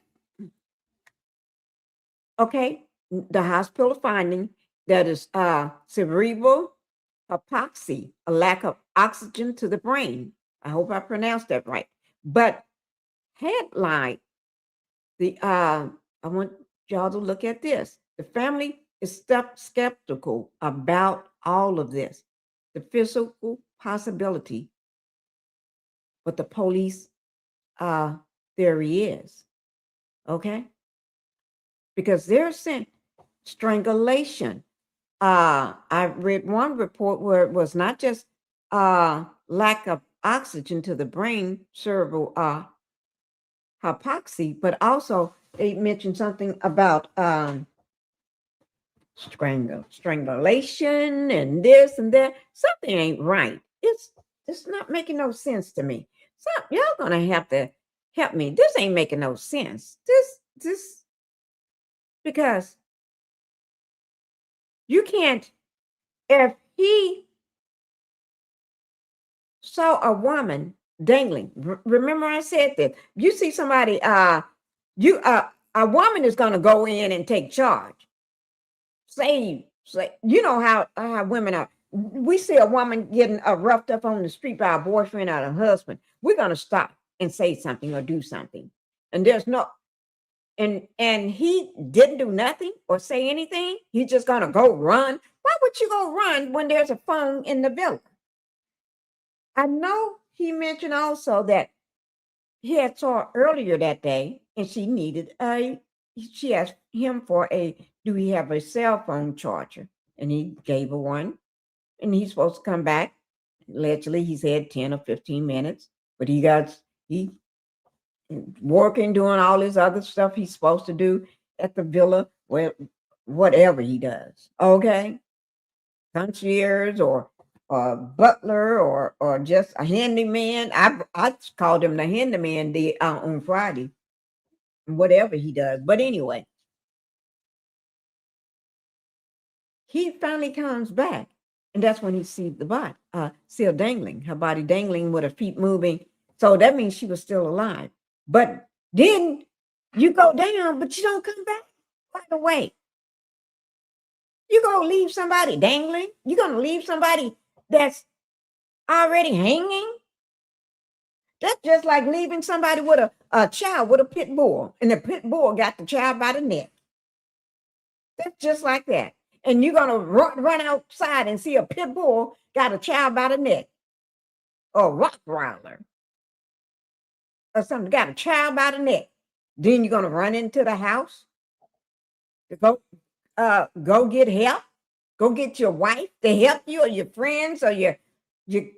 okay, the hospital finding that is cerebral hypoxia, a lack of oxygen to the brain. I hope I pronounced that right. But headline. I want y'all to look at this. The family is skeptical about all of this, the physical possibility, but the police theory is, okay? Because they're saying strangulation. I read one report where it was not just lack of oxygen to the brain, cerebral hypoxia, but also they mentioned something about strangulation and this and that. Something ain't right. It's not making no sense to me. So y'all gonna have to help me. This ain't making no sense. This because you can't. If he saw a woman dangling, remember I said that. You see somebody, a woman is gonna go in and take charge. Say, you know how women are. We see a woman getting roughed up on the street by a boyfriend or a husband. We're gonna stop and say something or do something. And there's no, and he didn't do nothing or say anything. He's just gonna go run. Why would you go run when there's a phone in the villa? I know he mentioned also that he had saw her earlier that day, and she asked him for do he have a cell phone charger? And he gave her one, and he's supposed to come back. Allegedly, he said 10 or 15 minutes, but he working, doing all this other stuff he's supposed to do at the villa, well, whatever he does, okay? Concierge or butler or just a handyman. I called him the handyman on Friday, whatever he does. But anyway, he finally comes back, and that's when he sees the body still dangling, her body dangling with her feet moving. So that means she was still alive. But then you go down, but you don't come back right away. You're gonna leave somebody dangling? You're gonna leave somebody that's already hanging? That's just like leaving somebody with a child with a pit bull, and the pit bull got the child by the neck. That's just like that. And you're gonna run outside and see a pit bull got a child by the neck, or a Rottweiler, or something got a child by the neck. Then you're gonna run into the house to go get help. Go get your wife to help you, or your friends, or your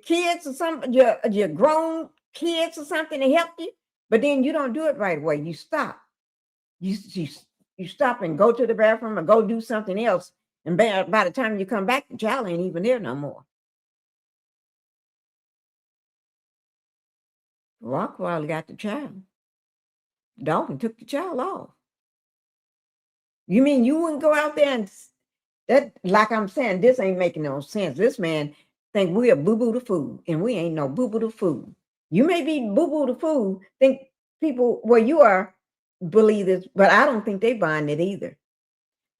kids, or something, your grown kids or something to help you. But then you don't do it right away. You stop. You stop and go to the bathroom or go do something else. And by the time you come back, the child ain't even there no more. Rockwell got the child. Dalton took the child off. You mean you wouldn't go out there and that, like I'm saying, this ain't making no sense. This man think we are boo-boo the food, and we ain't no boo-boo the food. You may be boo-boo the food, think people where you are believe this, but I don't think they buying it either.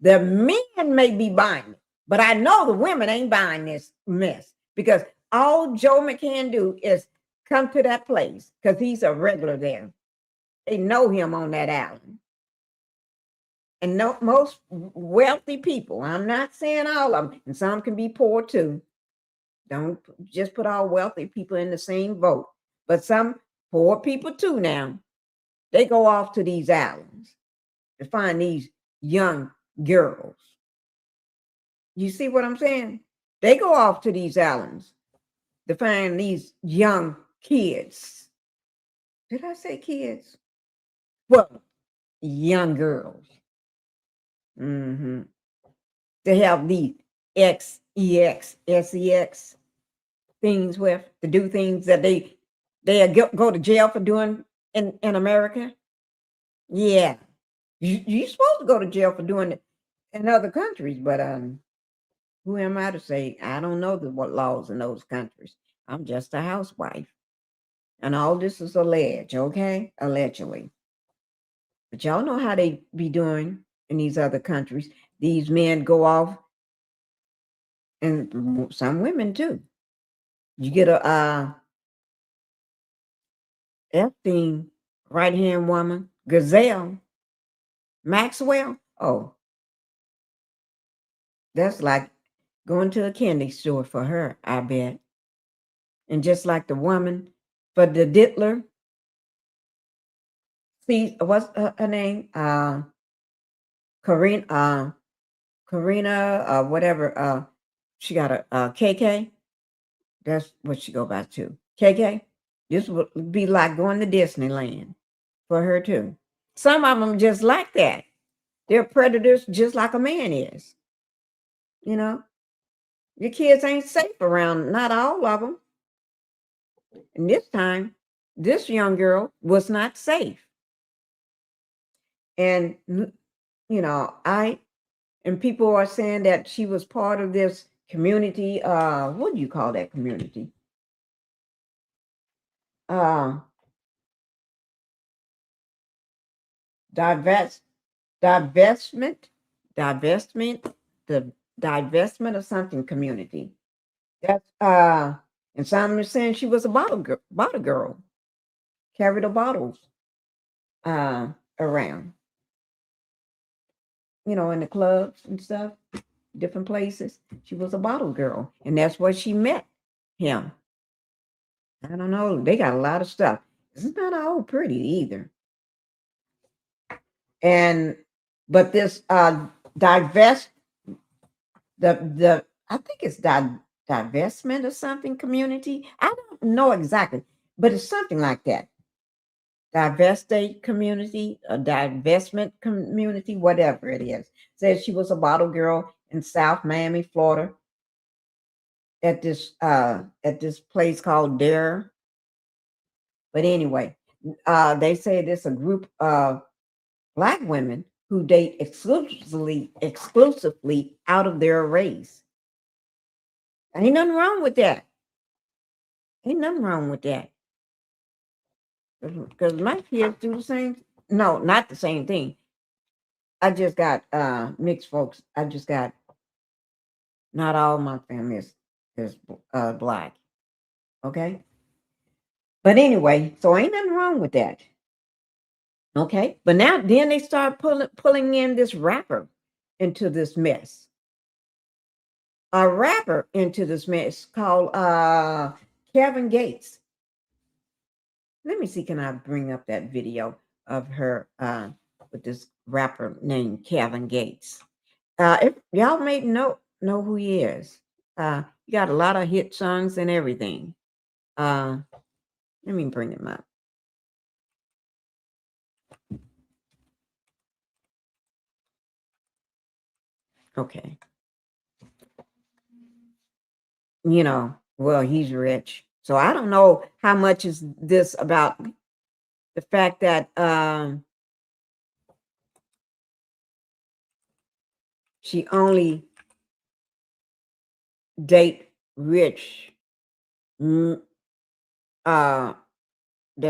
The men may be buying it, but I know the women ain't buying this mess, because all Joe McCann do is come to that place because he's a regular there. They know him on that island. And most wealthy people, I'm not saying all of them, and some can be poor too. Don't just put all wealthy people in the same boat. But some poor people too now, they go off to these islands to find these young girls. You see what I'm saying? They go off to these islands to find these young kids. Did I say kids? Well, young girls. To have the sex things with, to do things that they go to jail for doing in America. Yeah, you're supposed to go to jail for doing it in other countries, but who am I to say? I don't know what laws in those countries. I'm just a housewife, and all this is alleged, okay? Allegedly. But y'all know how they be doing in these other countries. These men go off, and some women too. You get a Epstein right-hand woman, Gazelle, Maxwell. Oh, that's like going to a candy store for her, I bet. And just like the woman for the Diddler, see, what's her name? Karina, whatever. She got a KK. That's what she go by too. KK. This would be like going to Disneyland for her too. Some of them just like that. They're predators just like a man is. You know, your kids ain't safe around, not all of them. And this time, this young girl was not safe. And, and people are saying that she was part of this community. What do you call that community? Divestment, the divestment of something community. That's and some are saying she was a bottle girl, carried the bottles around, in the clubs and stuff, different places. She was a bottle girl, and that's where she met him. I don't know. They got a lot of stuff. It's not all pretty either. But this divest the I think it's divestment or something community. I don't know exactly, but it's something like that. Divestate community, a divestment community, whatever it is. Says she was a bottle girl in South Miami, Florida, at this place called Dare. But anyway, they say there's a group of Black women who date exclusively out of their race. Ain't nothing wrong with that. Ain't nothing wrong with that. Because my kids do the same. No, not the same thing. I just got mixed folks. I just got, not all my family is Black. Okay. But anyway, so ain't nothing wrong with that. Okay. But now then they start pulling in this rapper into this mess. A rapper into this mess called Kevin Gates. Let me see, can I bring up that video of her with this rapper named Kevin Gates? If y'all may know who he is. He got a lot of hit songs and everything. Let me bring him up. Okay. Well, he's rich. So I don't know how much is this about the fact that she only date rich, that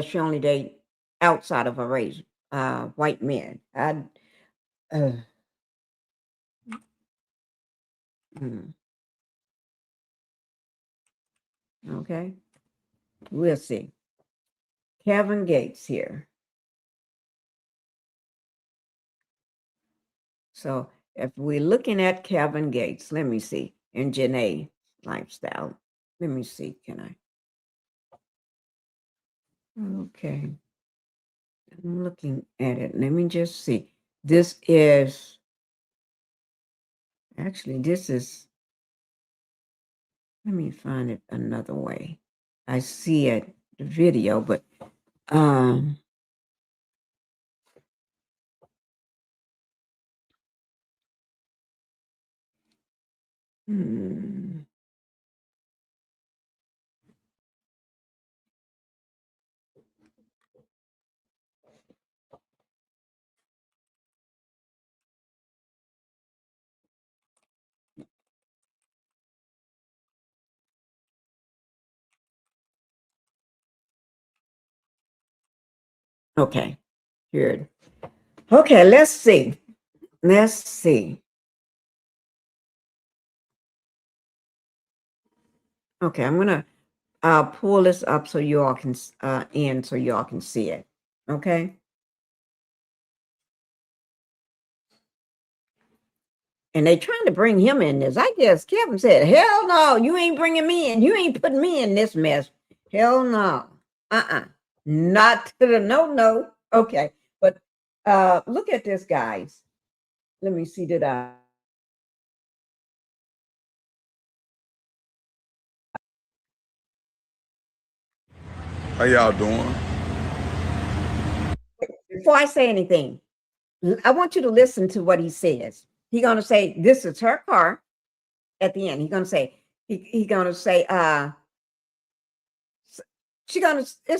she only date outside of her race, white men. Okay, we'll see. Kevin Gates here. So if we're looking at Kevin Gates, let me see, and Jenae lifestyle. Let me see, can I? Okay. I'm looking at it. Let me just see. This is, actually, let me find it another way. I see it, the video, but okay, here. Okay, let's see. Let's see. Okay, I'm gonna pull this up so you all can so you all can see it. Okay. And they trying to bring him in this. I guess Kevin said, hell no, you ain't bringing me in. You ain't putting me in this mess. Hell no. Not to the no. Okay. But look at this, guys. Let me see that How y'all doing? Before I say anything, I want you to listen to what he says. He's gonna say, this is her car at the end. He's gonna say, it's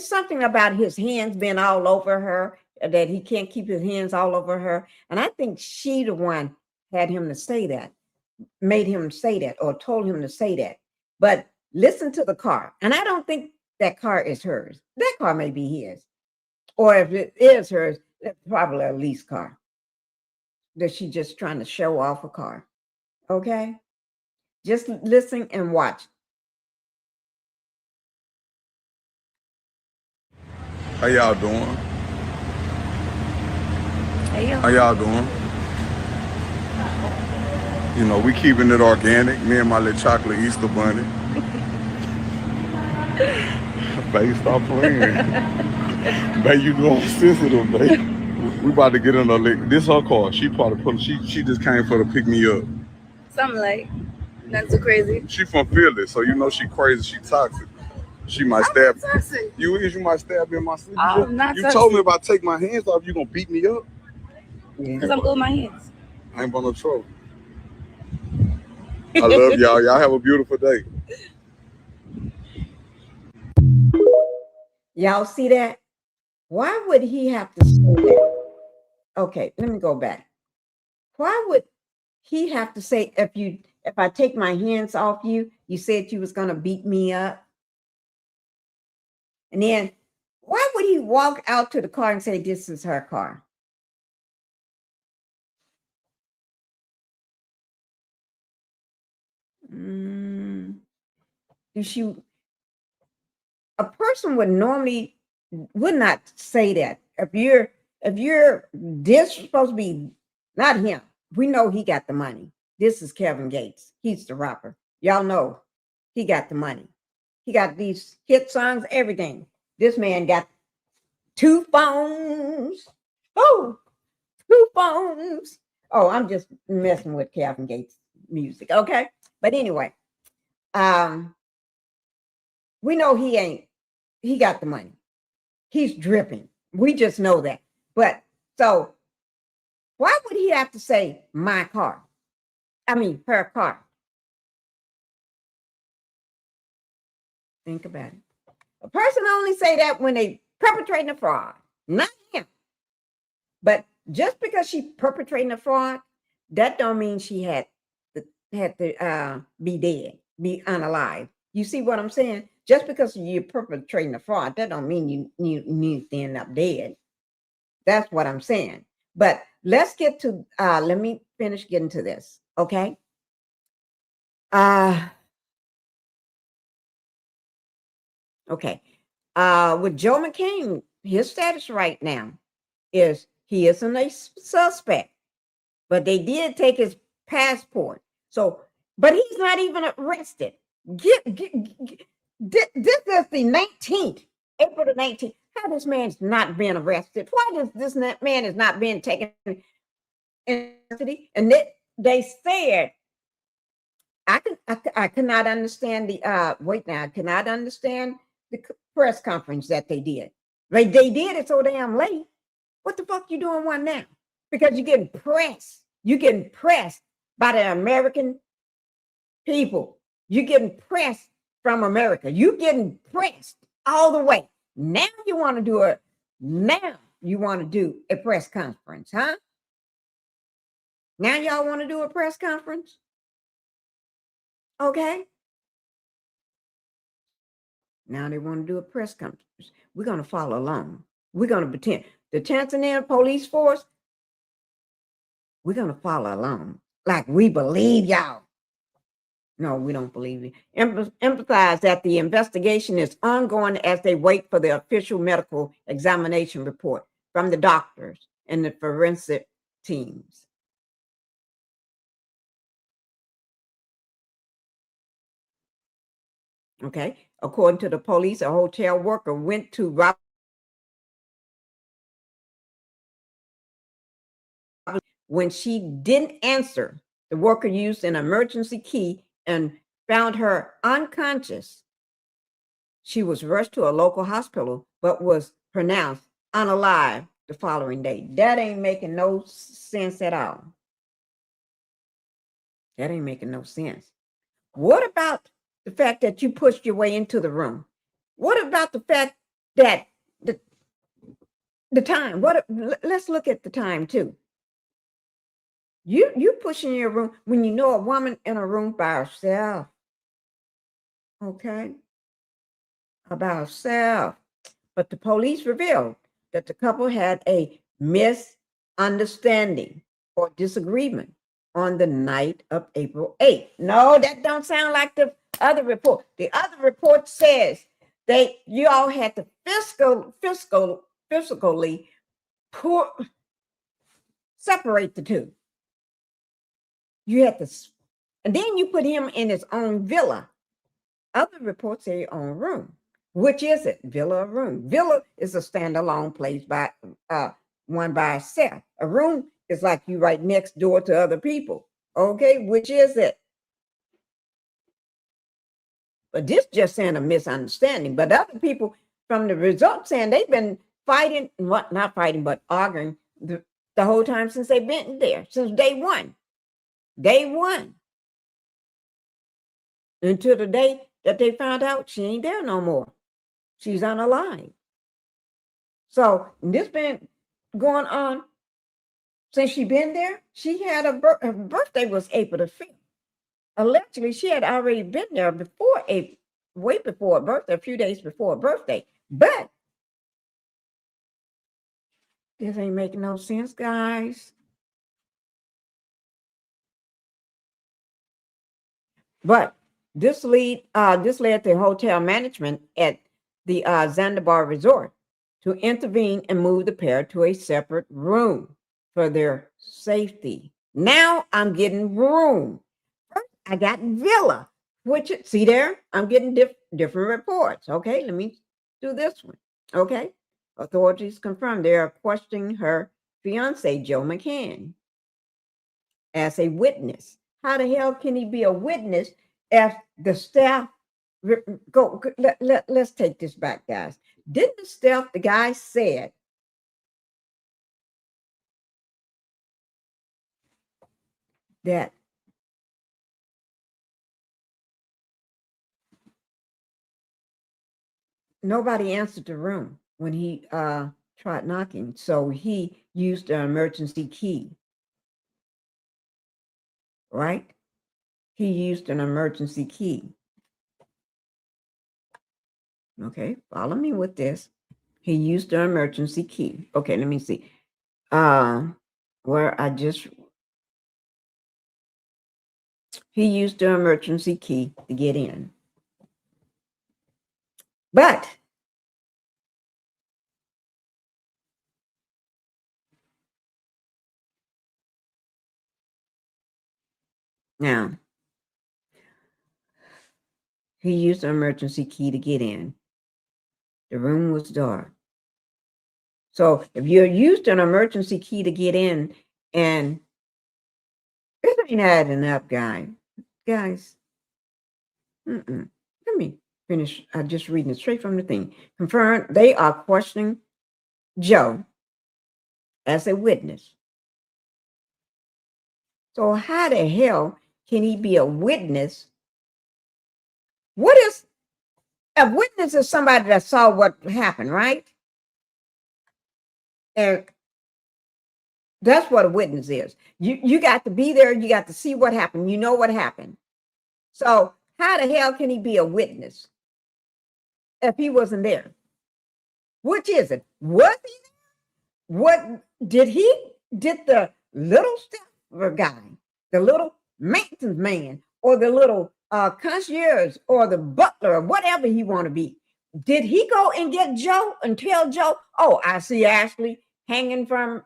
something about his hands being all over her, that he can't keep his hands all over her. And I think she the one had him to say that, made him say that, or told him to say that. But listen to the car. And I don't think that car is hers. That car may be his. Or if it is hers, that's probably a lease car. That she's just trying to show off a car. Okay? Just listen and watch. How y'all doing? How y'all doing? You know, we keeping it organic. Me and my little chocolate Easter bunny. Babe, stop playing. Babe, you doing sensitive, babe. We about to get in a lick. This her car. She probably put. She just came for to pick me up. Something like, not too crazy. She from Philly, so you know she crazy. She toxic. She might stab you. You might stab me in my sleep. I'm not you toxic. Told me if I take my hands off, you gonna beat me up. Because I'm good with my hands. I ain't gonna trouble. I love y'all. Y'all have a beautiful day. Y'all see that? Why would he have to say that? Okay, let me go back. Why would he have to say, if I take my hands off you, you said you was gonna beat me up? And then why would he walk out to the car and say, this is her car? A person would not say that. If you're this supposed to be not him. We know he got the money. This is Kevin Gates. He's the rapper. Y'all know he got the money. He got these hit songs, everything. This man got 2 phones. Oh, 2 phones. Oh, I'm just messing with Kevin Gates music. Okay. But anyway, we know he got the money. He's dripping. We just know that. But so why would he have to say my car? I mean, her car. Think about it. A person only say that when they perpetrating a fraud, not him. But just because she perpetrating a fraud, that don't mean she had to be dead, be unalive. You see what I'm saying? Just because you're perpetrating a fraud, that don't mean you need to end up dead. That's what I'm saying. But let's get to, let me finish getting to this, okay? Okay. With Joe McCain, his status right now is he isn't a suspect, but they did take his passport. So, but he's not even arrested. This is the 19th, April the 19th. How this man's not being arrested? Why does this man is not being taken in custody? And they said, I cannot understand the wait now. I cannot understand the press conference that they did. Like they did it so damn late. What the fuck you doing one now? Because you're getting pressed. You're getting pressed by the American people. You're getting pressed from America. You're getting pressed all the way. Now you want to do it. Now you want to do a press conference, huh? Now y'all want to do a press conference? Okay. Now they want to do a press conference. We're going to follow along. We're going to pretend. The Tanzania police force, we're going to follow along. Like we believe y'all. No, we don't believe it. Emphasize that the investigation is ongoing as they wait for the official medical examination report from the doctors and the forensic teams. Okay. According to the police, a hotel worker went to Rob when she didn't answer. The worker used an emergency key and found her unconscious. She was rushed to a local hospital, but was pronounced unalive the following day. That ain't making no sense at all. That ain't making no sense. What about the fact that you pushed your way into the room? What about the fact that the time? Let's look at the time too. You pushing your room when you know a woman in a room by herself. Okay. By herself. But the police revealed that the couple had a misunderstanding or disagreement on the night of April 8th. No, that don't sound like the other report. The other report says you all had to physically separate the two. You had to, and then you put him in his own villa. Other reports say own room. Which is it? Villa or room? Villa is a standalone place by one by itself. A room is like you right next door to other people. Okay, which is it? But this just saying a misunderstanding. But other people from the result saying they've been fighting, not fighting, but arguing the whole time since they've been there, since day one. Day one. Until the day that they found out she ain't there no more. She's unalive. So this been going on since she been there. She had her birthday was April the 5th. Allegedly, she had already been there before April, way before her birthday, a few days before her birthday. But this ain't making no sense, guys. But this led the hotel management at the Zanzibar resort to intervene and move the pair to a separate room for their safety. Now I'm getting room. First, I got villa, which, see there, I'm getting different reports. Okay, let me do this one. Okay, authorities confirmed they are questioning her fiancé, Joe McCann, as a witness. How the hell can he be a witness if the staff let's take this back, guys. Didn't the staff, the guy said that nobody answered the room when he tried knocking, so he used an emergency key, right? He used an emergency key. Okay, follow me with this. He used an emergency key. Okay, let me see. He used an emergency key to get in. But now he used an emergency key to get in. The room was dark. So if you used an emergency key to get in, and this ain't adding up, guys. Let me finish. I'm just reading it straight from the thing. Confirmed they are questioning Joe as a witness. So how the hell can he be a witness? What is a witness? Is somebody that saw what happened, right? And that's what a witness is. You got to be there. You got to see what happened. You know what happened. So how the hell can he be a witness if he wasn't there? Which is it? Was he there? What did the little staffer guy, the little maintenance man, or the little concierge or the butler or whatever he want to be. Did he go and get Joe and tell Joe, oh, I see Ashlee hanging from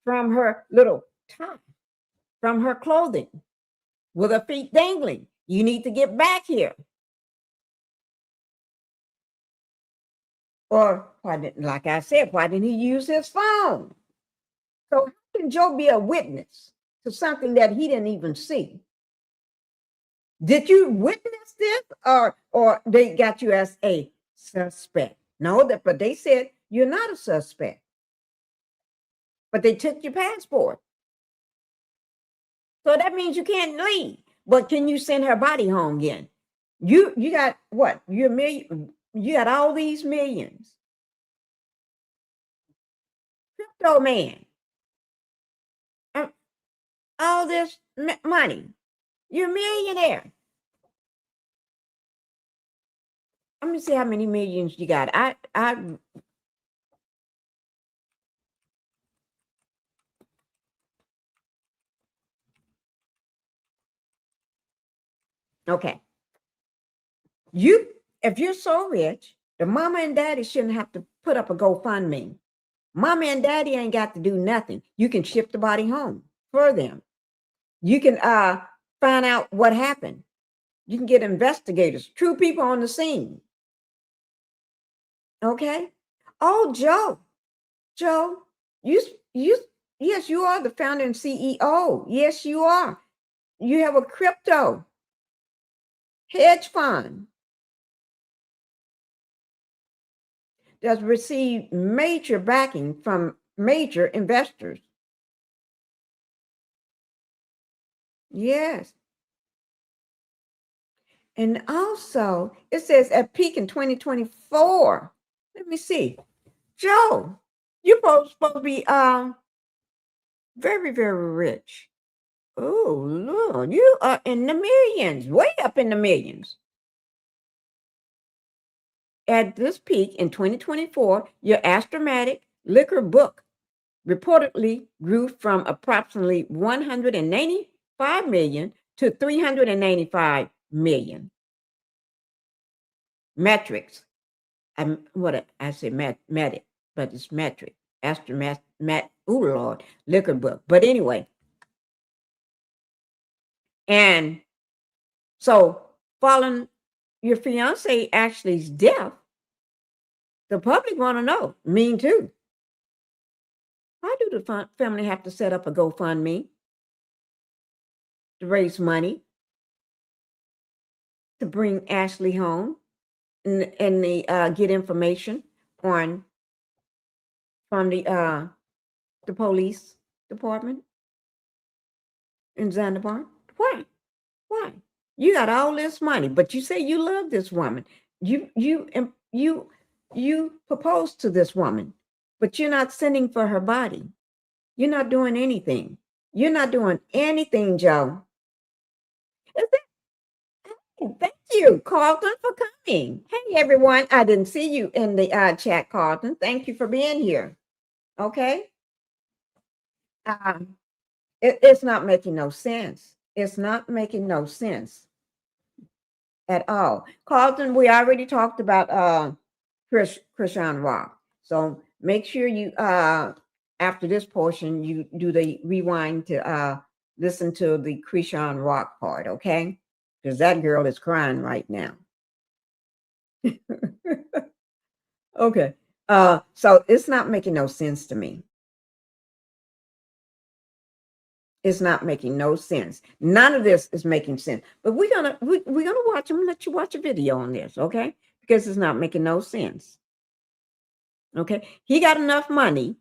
her little top, from her clothing, with her feet dangling. You need to get back here. Or why didn't, like I said, why didn't he use his phone? So how can Joe be a witness to something that he didn't even see? Did you witness this, or they got you as a suspect? No, but they said you're not a suspect. But they took your passport. So that means you can't leave. But can you send her body home again? You got what? You got all these millions. Crypto man. All this money. You're a millionaire. Let me see how many millions you got. Okay. If you're so rich, the mama and daddy shouldn't have to put up a GoFundMe. Mama and daddy ain't got to do nothing. You can ship the body home for them. You can find out what happened. You can get investigators, true people on the scene. Okay. Oh, Joe, yes, you are the founder and CEO. Yes, you are. You have a crypto hedge fund that's received major backing from major investors. Yes. And also, it says at peak in 2024. Let me see. Joe, you're supposed to be very, very rich. Oh, Lord, you are in the millions, way up in the millions. At this peak in 2024, your Astromatic liquor book reportedly grew from approximately 195 million to 395 million. Metrics. I say metric, but it's metric. Astromatic, oh Lord, liquor book. But anyway. And so following your fiance Ashlee's death, the public want to know, me too. Why do the family have to set up a GoFundMe to raise money to bring Ashlee home and get information from the police department in Zanzibar? Why? You got all this money, but you say you love this woman. You proposed to this woman, but you're not sending for her body. You're not doing anything. You're not doing anything, Joe. Thank you, Carlton, for coming. Hey, everyone. I didn't see you in the chat, Carlton. Thank you for being here. Okay. It's not making no sense. It's not making no sense at all. Carlton, we already talked about Chrisean Rock. So make sure you after this portion, you do the rewind to listen to the Chrisean Rock part, okay? Because that girl is crying right now. Okay. So it's not making no sense to me. It's not making no sense. None of this is making sense. But we're gonna watch them. Let you watch a video on this, okay? Because it's not making no sense. Okay, he got enough money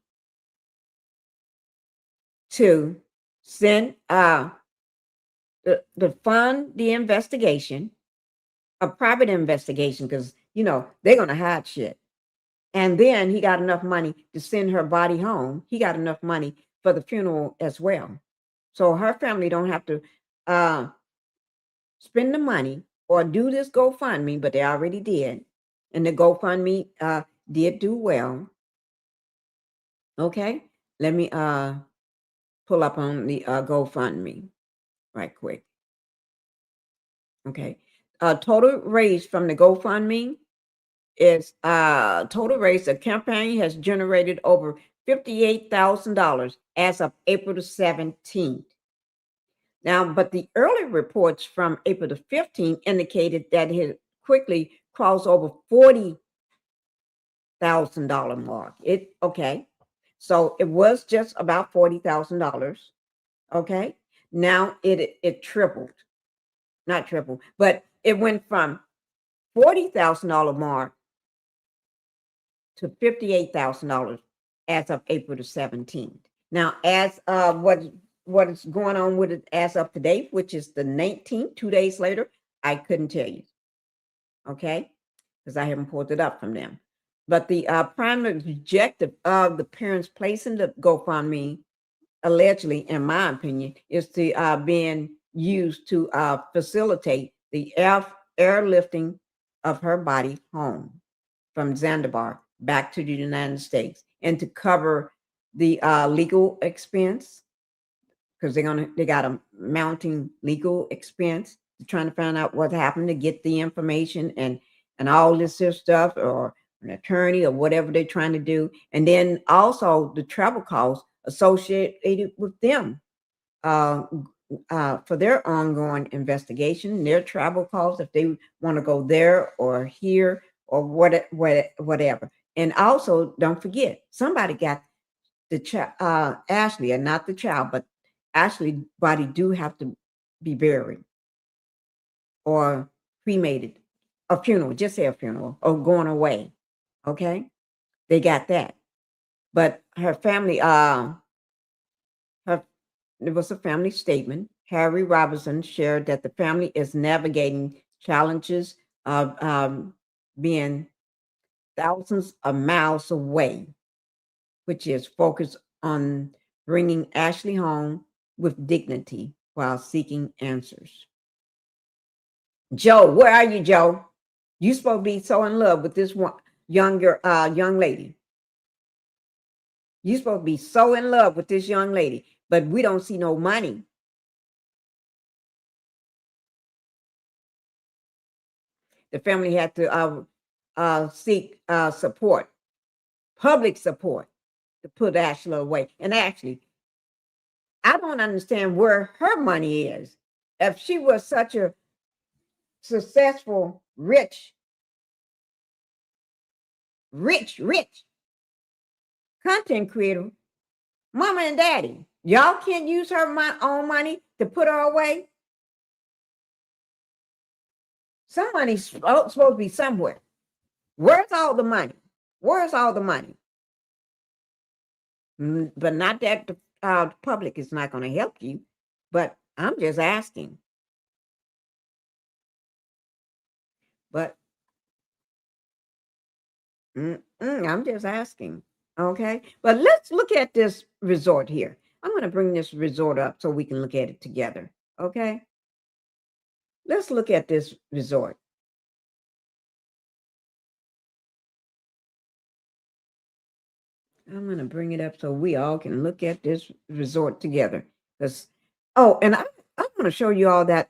to send to fund the investigation, a private investigation, because they're gonna hide shit. And then he got enough money to send her body home. He got enough money for the funeral as well. So her family don't have to spend the money or do this GoFundMe, but they already did. And the GoFundMe did do well. Okay, let me pull up on the GoFundMe right quick. Okay, total raised from the GoFundMe is total raised. The campaign has generated over $58,000 as of April the 17th. Now, but the early reports from April the 15th indicated that it had quickly crossed over $40,000 mark. So it was just about $40,000. Okay, now it tripled, not tripled, but it went from $40,000 mark to $58,000 as of April the 17th. Now, as what is going on with it as of today, which is the 19th, 2 days later, I couldn't tell you. Okay, because I haven't pulled it up from them. But the primary objective of the parents placing the GoFundMe, allegedly, in my opinion, is to being used to facilitate the airlifting of her body home from Zanzibar back to the United States, and to cover the legal expense, because they got a mounting legal expense, trying to find out what happened, to get the information and all this stuff, or an attorney or whatever they're trying to do. And then also the travel costs associated with them for their ongoing investigation, their travel costs, if they want to go there or here or whatever. And also, don't forget, somebody got the Ashlee, and not the child, but Ashlee's body do have to be buried or cremated, a funeral, just say a funeral, or going away. Okay, they got that. But her family, there was a family statement. Harry Robinson shared that the family is navigating challenges of being thousands of miles away, which is focused on bringing Ashlee home with dignity while seeking answers. Joe, where are you, Joe? You supposed to be so in love with this one young lady. You supposed to be so in love with this young lady, but we don't see no money. The family had to seek support, public support, to put Ashlee away. And actually, I don't understand where her money is. If she was such a successful, rich content creator, mama and daddy, y'all can't use her own money to put her away. Some money's supposed to be somewhere. Where's all the money? Where's all the money? But not that the public is not going to help you, but I'm just asking. But I'm just asking. Okay, but let's look at this resort here. I'm going to bring this resort up so we can look at it together. Okay, let's look at this resort. I'm going to bring it up so we all can look at this resort together. And I'm going to show you all that.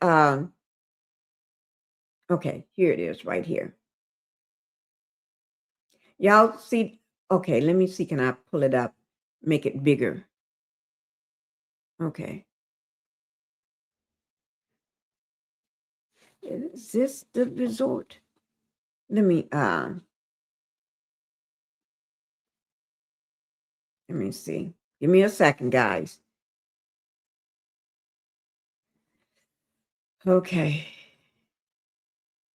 Okay, here it is right here. Y'all see? Okay, let me see. Can I pull it up? Make it bigger. Okay. Is this the resort? Let me see. Give me a second, guys. Okay.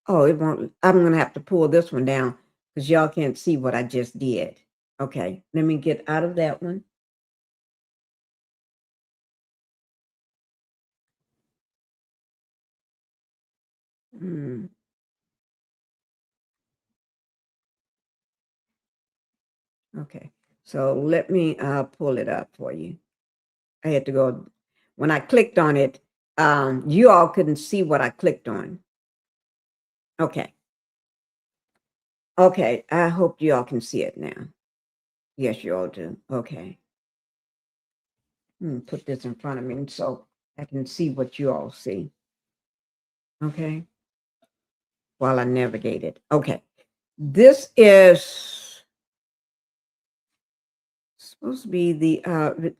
Oh, it won't. I'm going to have to pull this one down because y'all can't see what I just did. Okay, let me get out of that one. Okay, so let me pull it up for you. I had to go. When I clicked on it, you all couldn't see what I clicked on. Okay. Okay, I hope you all can see it now. Yes, you all do. Okay. Put this in front of me so I can see what you all see. Okay. while I navigate it. Okay. This is supposed to be the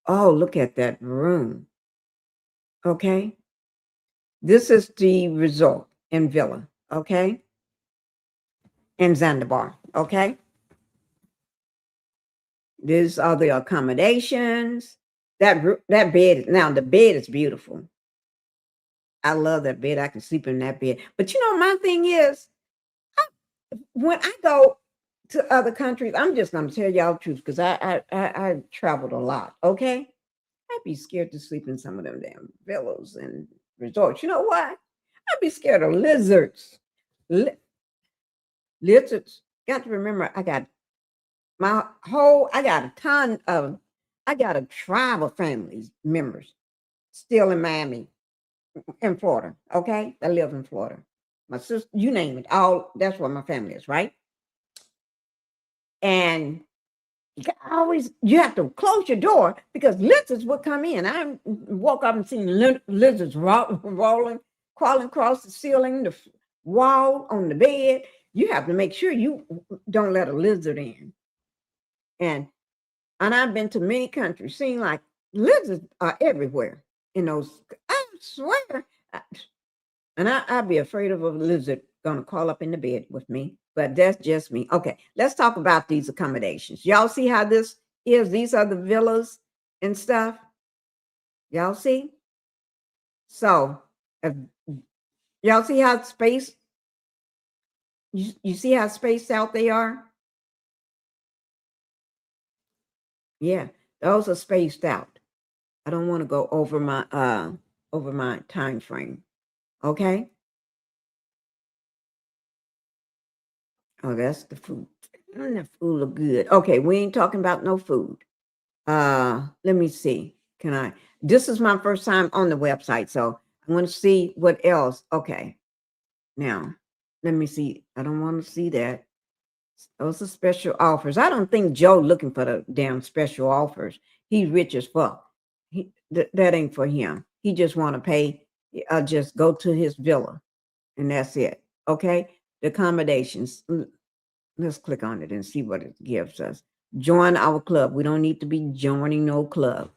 oh, look at that room. Okay. This is the resort in Villa, okay? In Zanzibar, okay? These are the accommodations. That bed, now the bed is beautiful. I love that bed. I can sleep in that bed. But you know, my thing is, when I go to other countries, I'm just gonna tell y'all the truth because I traveled a lot, okay? I'd be scared to sleep in some of them damn villas and resorts. You know why? I'd be scared of lizards. Lizards. Got to remember, I got a tribe of family members still in Miami, in Florida, okay? I live in Florida. My sister, you name it, that's where my family is, right? And you have to close your door because lizards would come in. I woke up and seen lizards rolling, crawling across the ceiling, the wall, on the bed. You have to make sure you don't let a lizard in. And I've been to many countries, seeing like lizards are everywhere in those. I swear. And I'd be afraid of a lizard gonna crawl up in the bed with me, but that's just me. Okay, let's talk about these accommodations. Y'all see how this is? These are the villas and stuff. Y'all see? So, if y'all see how spaced, you see how spaced out they are? Yeah, those are spaced out. I don't want to go over my time frame. Okay. Oh, that's the food. The food look good. Okay, we ain't talking about no food. Let me see. This is my first time on the website, so I want to see what else. Okay. Now, let me see. I don't want to see that. Those are special offers. I don't think Joe looking for the damn special offers. He's rich as fuck. That ain't for him. He just want to pay, just go to his villa, and that's it. Okay. The accommodations. Let's click on it and see what it gives us. Join our club. We don't need to be joining no club.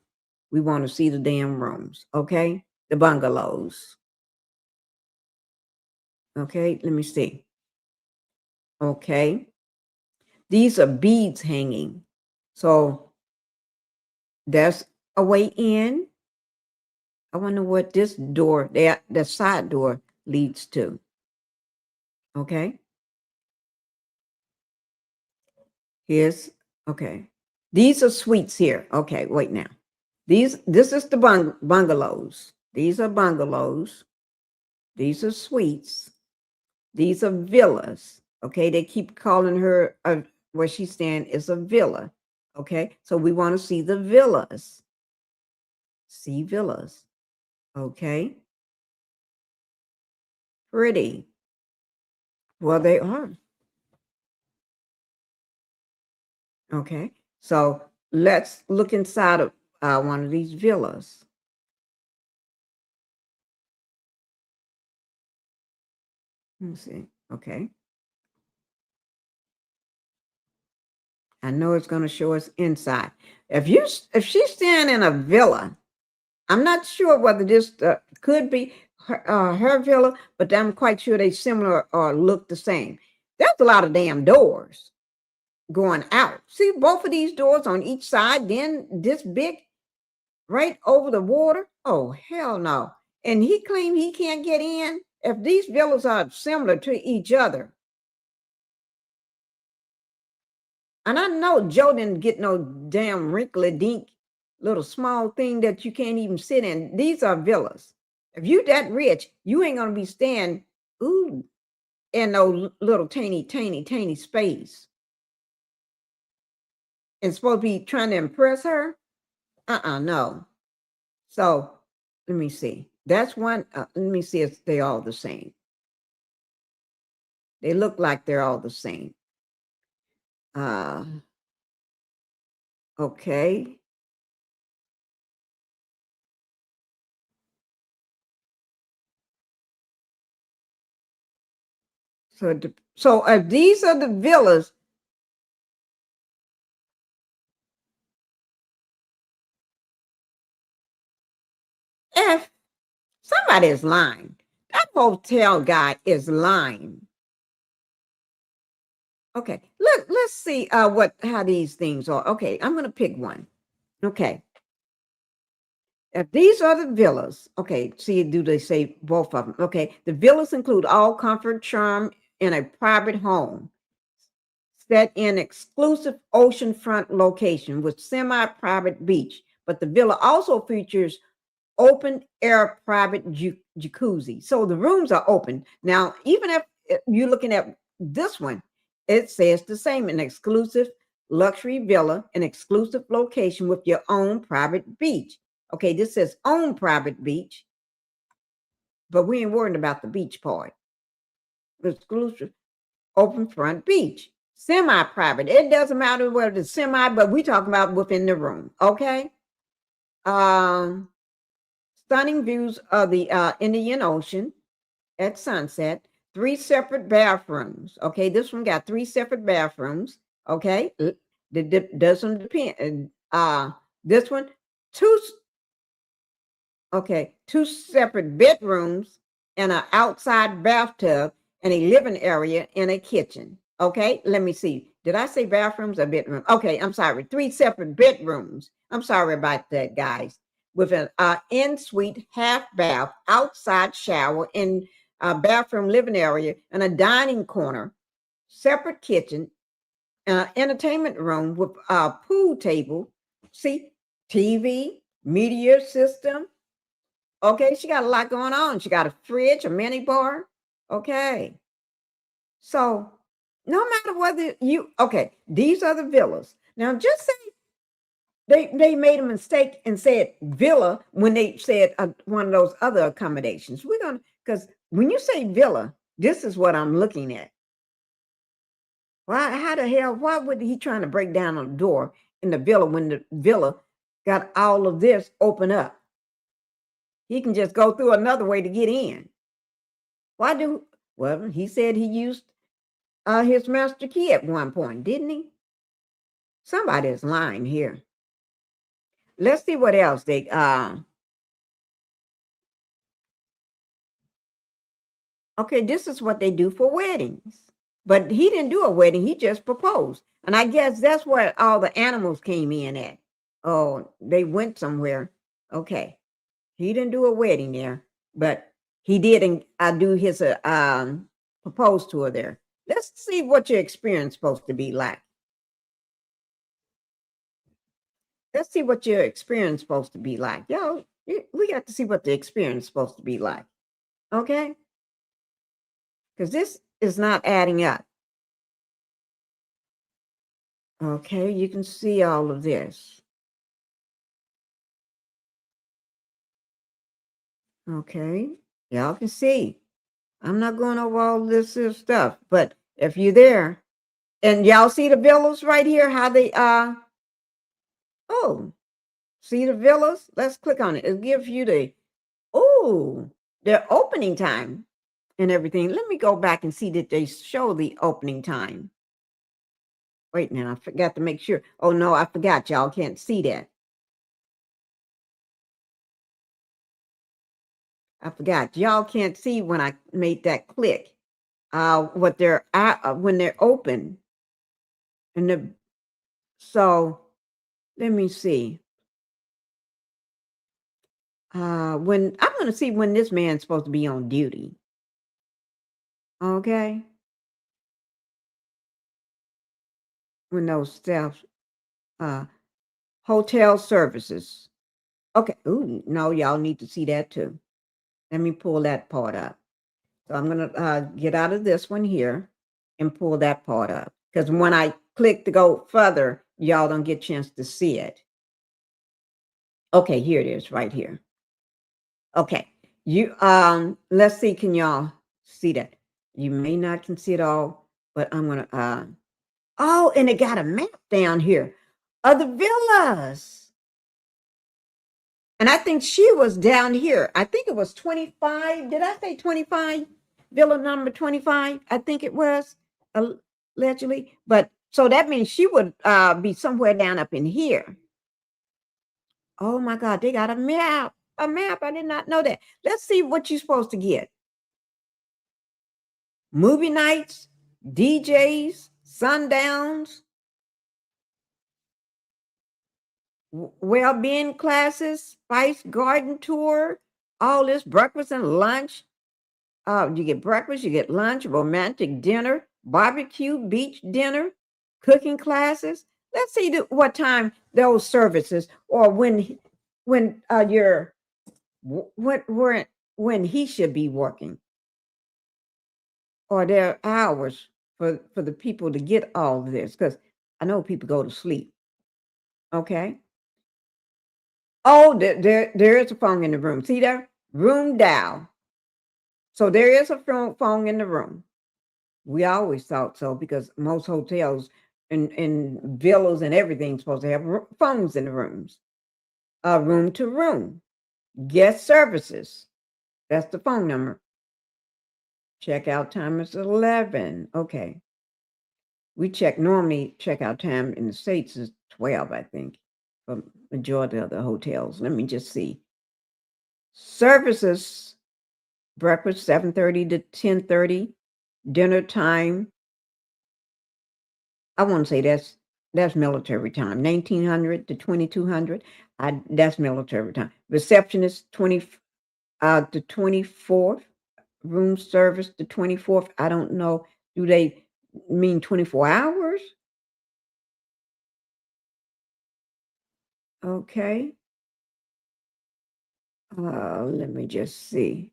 We want to see the damn rooms. Okay. The bungalows. Okay. Let me see. Okay. These are beads hanging. So that's a way in. I wonder what this door, the side door, leads to. Okay. Okay. These are suites here. Okay, wait now. This is the bungalows. These are bungalows. These are suites. These are villas. Okay, they keep calling her where she's staying is a villa. Okay, so we want to see the villas. See villas. Okay. Pretty. Well, they are. Okay, so let's look inside of one of these villas. Let's see. Okay. I know it's going to show us inside. If she's staying in a villa, I'm not sure whether this could be her villa, but I'm quite sure they similar or look the same. There's a lot of damn doors going out. See both of these doors on each side, then this big right over the water. Oh, hell no. And he claimed he can't get in. If these villas are similar to each other, and I know Joe didn't get no damn wrinkly dink little small thing that you can't even sit in. These are villas. If you that rich, you ain't gonna be staying in no little tiny space. And supposed to be trying to impress her. No. So let me see. That's one. Let me see if they all the same. They look like they're all the same. Okay. So these are the villas. If somebody is lying, that hotel guy is lying. Okay, let's see how these things are. Okay, I'm gonna pick one. Okay. If these are the villas, okay, see, do they say both of them? Okay, the villas include all comfort, charm in a private home, set in exclusive oceanfront location with semi-private beach. But the villa also features open air private jacuzzi. So the rooms are open. Now, even if you're looking at this one, it says the same, an exclusive luxury villa, an exclusive location with your own private beach. Okay, this says own private beach, but we ain't worried about the beach part. Exclusive open front beach, semi-private. It doesn't matter whether it's semi, but we talking about within the room. Okay. Stunning views of the Indian Ocean at sunset. 3 separate bathrooms. Okay, this one got 3 separate bathrooms. Okay, that doesn't depend. This one, 2 separate bedrooms and an outside bathtub and a living area and a kitchen. Okay, let me see. Did I say bathrooms or bedroom? Okay, I'm sorry. 3 separate bedrooms. I'm sorry about that, guys. With an in-suite half bath, outside shower, and a bathroom living area, and a dining corner, separate kitchen, entertainment room with a pool table, see, TV, media system. Okay, she got a lot going on. She got a fridge, a mini bar. Okay. So no matter whether these are the villas. Now just say they made a mistake and said villa when they said one of those other accommodations. We're going to, because when you say villa, this is what I'm looking at. Why would he trying to break down a door in the villa when the villa got all of this open up? He can just go through another way to get in. Well, he said he used his master key at one point, didn't he? Somebody is lying here. Let's see what else they okay, this is what they do for weddings. But he didn't do a wedding, he just proposed. And I guess that's where all the animals came in at. Oh, they went somewhere. Okay. He didn't do a wedding there, but he did do his proposed tour there. Let's see what your experience is supposed to be like. Let's see what your experience is supposed to be like. Yo, we got to see what the experience is supposed to be like. Okay? Because this is not adding up. Okay, you can see all of this. Okay, y'all can see. I'm not going over all this stuff, but if you're there, and y'all see the villas right here, how they see the villas? Let's click on it. It gives you their opening time and everything. Let me go back and see that they show the opening time. Wait now, I forgot to make sure. Oh no, I forgot. Y'all can't see that. I forgot. Y'all can't see when I made that click. What they're when they're open. So let me see. When I'm going to see when this man's supposed to be on duty. Okay. When those staff, hotel services. Okay. Ooh, no, y'all need to see that too. Let me pull that part up. So I'm going to get out of this one here and pull that part up. Because when I click to go further, y'all don't get a chance to see it. Okay, here it is right here. Okay, let's see, can y'all see that? You may not can see it all, but I'm gonna and it got a map down here of the villas. And I think she was down here. I think it was 25. Did I say 25 Villa number 25, I think it was, allegedly. But so that means she would be somewhere down up in here. Oh my God, they got a map. A map. I did not know that. Let's see what you're supposed to get. Movie nights, DJs, sundowns, well-being classes, spice garden tour, all this breakfast and lunch. You get breakfast, you get lunch, romantic dinner, barbecue, beach dinner, cooking classes. Let's see what time those services, or when he should be working, or their hours for the people to get all of this, because I know people go to sleep. Okay. Oh, there is a phone in the room. See there? Room dial. So there is a phone in the room. We always thought so, because most hotels and villas and everything supposed to have phones in the rooms. Room to room. Guest services. That's the phone number. Checkout time is 11. Okay. Normally checkout time in the States is 12, I think, for majority of the hotels. Let me just see. Services, breakfast 7:30 to 10:30, dinner time. I want to say that's military time, 1900 to 2200. That's military time. Receptionist 20 to 24th, room service to 24th. I don't know. Do they mean 24 hours? Okay. Let me just see.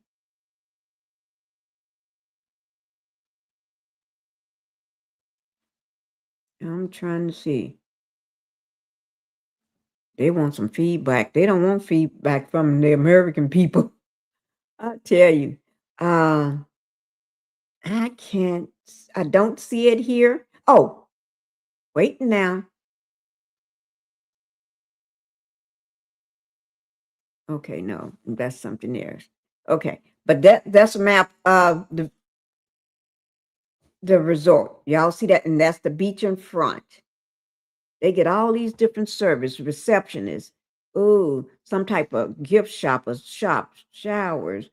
I'm trying to see. They want some feedback. They don't want feedback from the American people. I tell you. I don't see it here. Oh, wait now. Okay, no, that's something else. Okay, but that's a map of the resort. Y'all see that? And that's the beach in front. They get all these different service, receptionists. Ooh, some type of gift shoppers, shops, showers,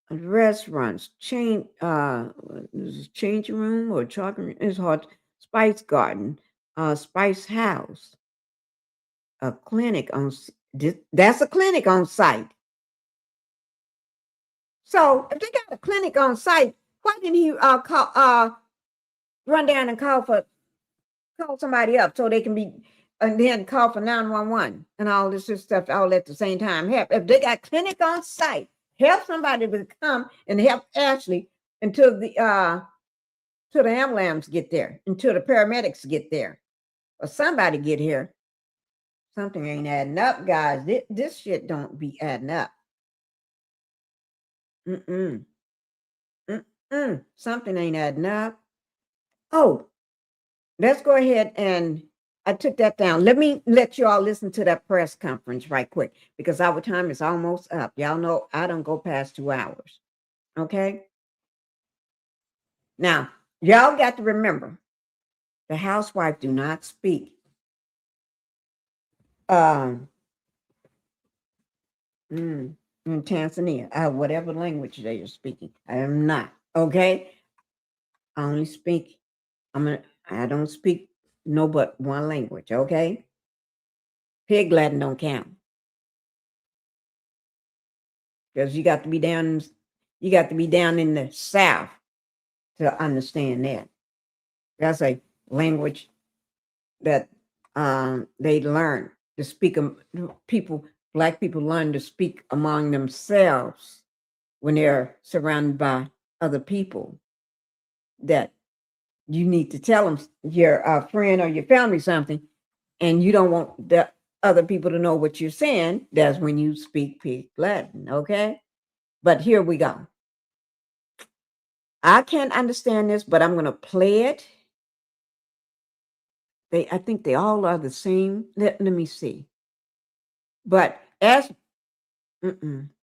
restaurants, changing room or chocolate. It's hard. Spice garden, spice house, a clinic on. That's a clinic on site. So if they got a clinic on site, why didn't he run down and call somebody up so they can be, and then call for 911 and all this stuff all at the same time? Help if they got clinic on site. Help somebody to come and help Ashlee until the ambulance get there, until the paramedics get there, or somebody get here. Something ain't adding up, guys. This shit don't be adding up. Something ain't adding up. Oh, let's go ahead and I took that down. Let me let you all listen to that press conference right quick, because our time is almost up. Y'all know I don't go past 2 hours. Okay. Now, y'all got to remember, the housewife do not speak in Tanzania, whatever language they are speaking. I am not. Okay. I only speak, I don't speak no but one language. Okay. Pig Latin don't count. Because you got to be down in the South to understand that. That's a language that they learn to speak. Black people learn to speak among themselves when they're surrounded by other people, that you need to tell them, your friend or your family, something, and you don't want the other people to know what you're saying. That's when you speak Pig Latin. Okay. But here we go. I can't understand this, but I'm going to play it. I think they all are the same. Let me see. But this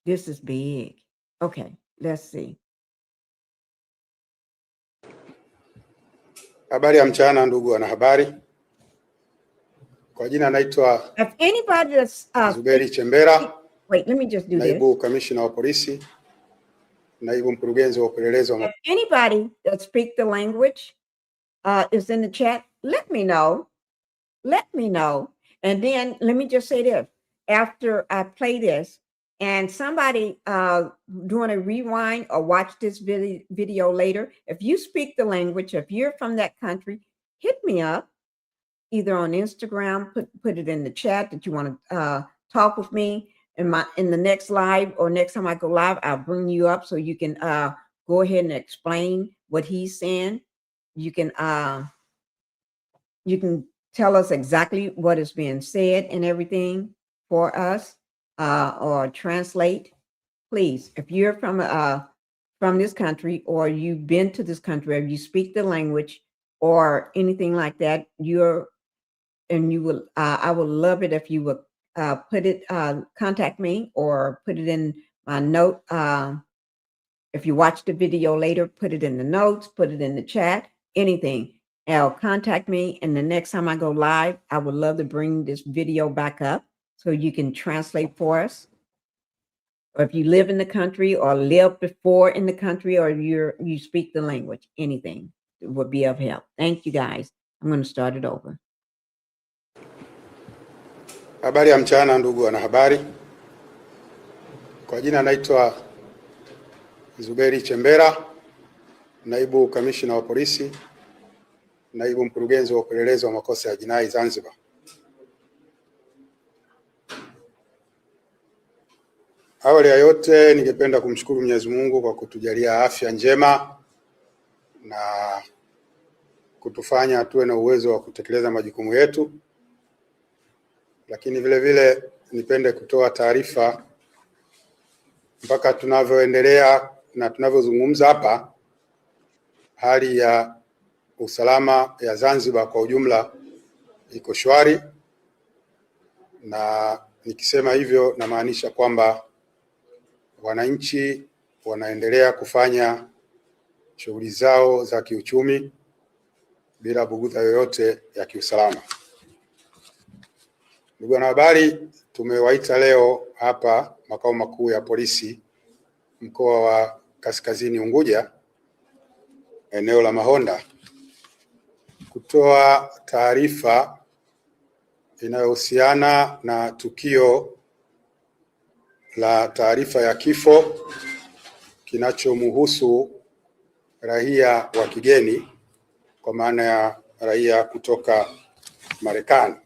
is big. Okay. Let's see. Habari ya mchana ndugu wanahabari. Kwa jina naitwa If anybody that's Zuberi Chembera, wait, let me just do this. naibu kamishna wa polisi, naibu mkurugenzi wa upelelezi wa If anybody that speak the language is in the chat, let me know. Let me know. And then let me just say this. After I play this and somebody doing a rewind or watch this video later, if you speak the language, if you're from that country, hit me up either on Instagram, put it in the chat that you want to talk with me in the next live, or next time I go live, I'll bring you up so you can go ahead and explain what he's saying. You can tell us exactly what is being said and everything for us, or translate. Please, if you're from this country, or you've been to this country, or you speak the language or anything like that, I would love it if you would contact me or put it in my note. If you watch the video later, put it in the notes, put it in the chat, anything. Contact me, and the next time I go live, I would love to bring this video back up so you can translate for us. Or if you live in the country or lived before in the country, or you speak the language, anything would be of help. Thank you guys. I'm going to start it over. Habari ya mchana ndugu wanahabari. Kwa jina naitwa Zuberi Chembera, naibu kamishna wa polisi, naibu mkurugenzi wa upelelezi wa makosa ya jinai Zanzibar. Awali ya yote ningependa kumshukuru Mwenyezi Mungu kwa kutujalia afya njema na kutufanya tuwe na uwezo wa kutekeleza majukumu yetu. Lakini vile vile nipende kutoa taarifa, mpaka tunavyoendelea na tunavyozungumza hapa, hali ya usalama ya Zanzibar kwa ujumla iko shwari, na nikisema hivyo namaanisha kwamba wananchi wanaendelea kufanya shughuli zao za kiuchumi bila bugudha yoyote ya kiusalama. Ndugu wanahabari, tumewaita leo hapa makao makuu ya polisi mkoa wa Kaskazini Unguja, eneo la Mahonda, kutoa taarifa inayohusiana na tukio la taarifa ya kifo kinachomhusu raia wa kigeni, kwa maana ya raia kutoka Marekani.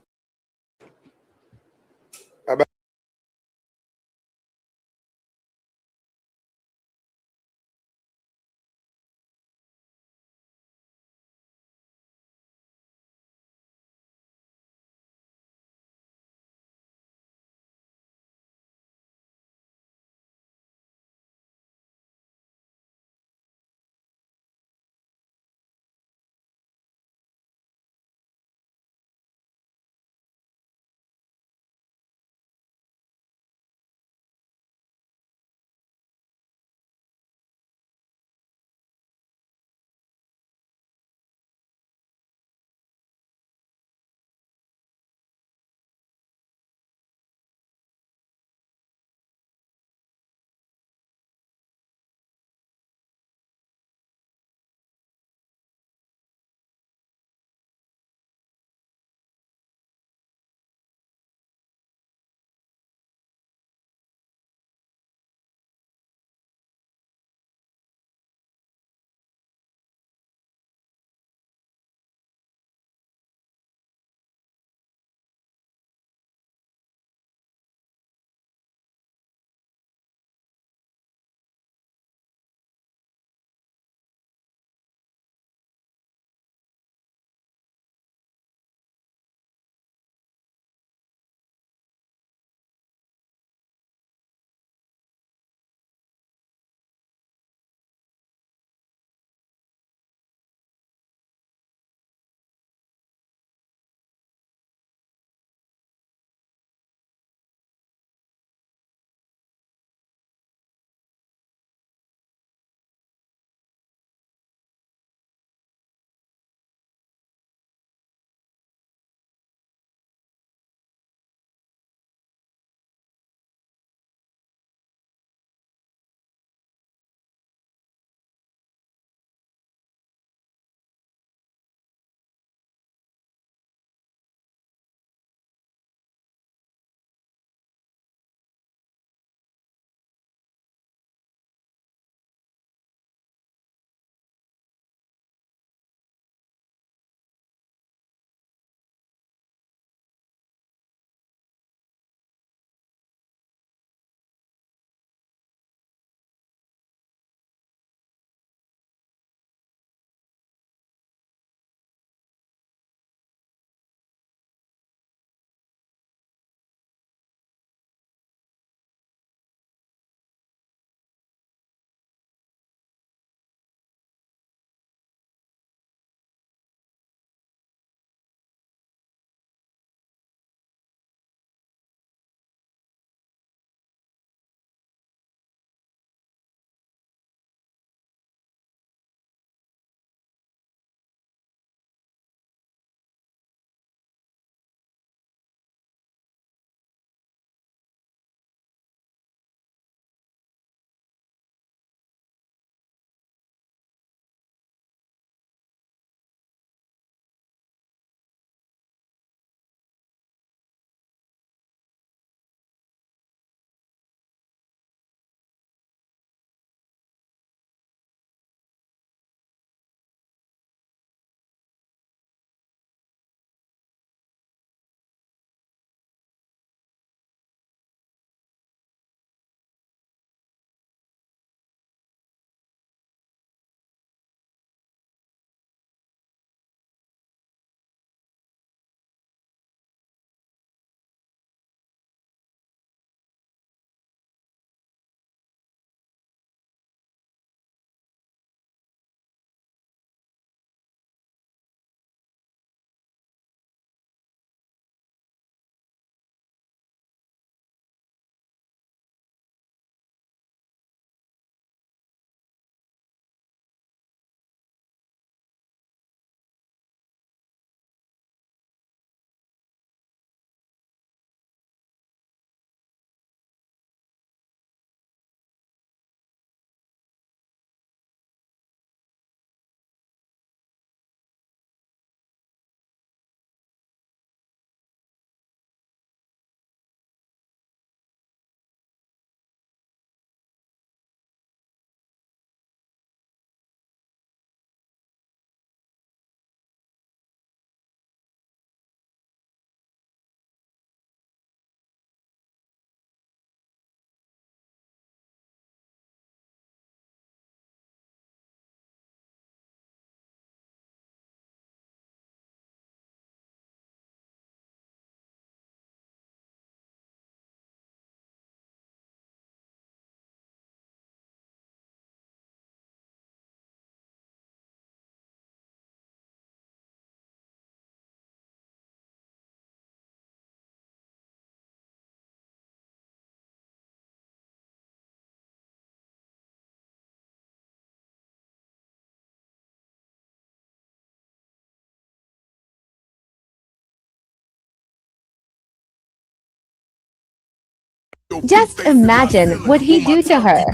Just imagine what he'd do to her.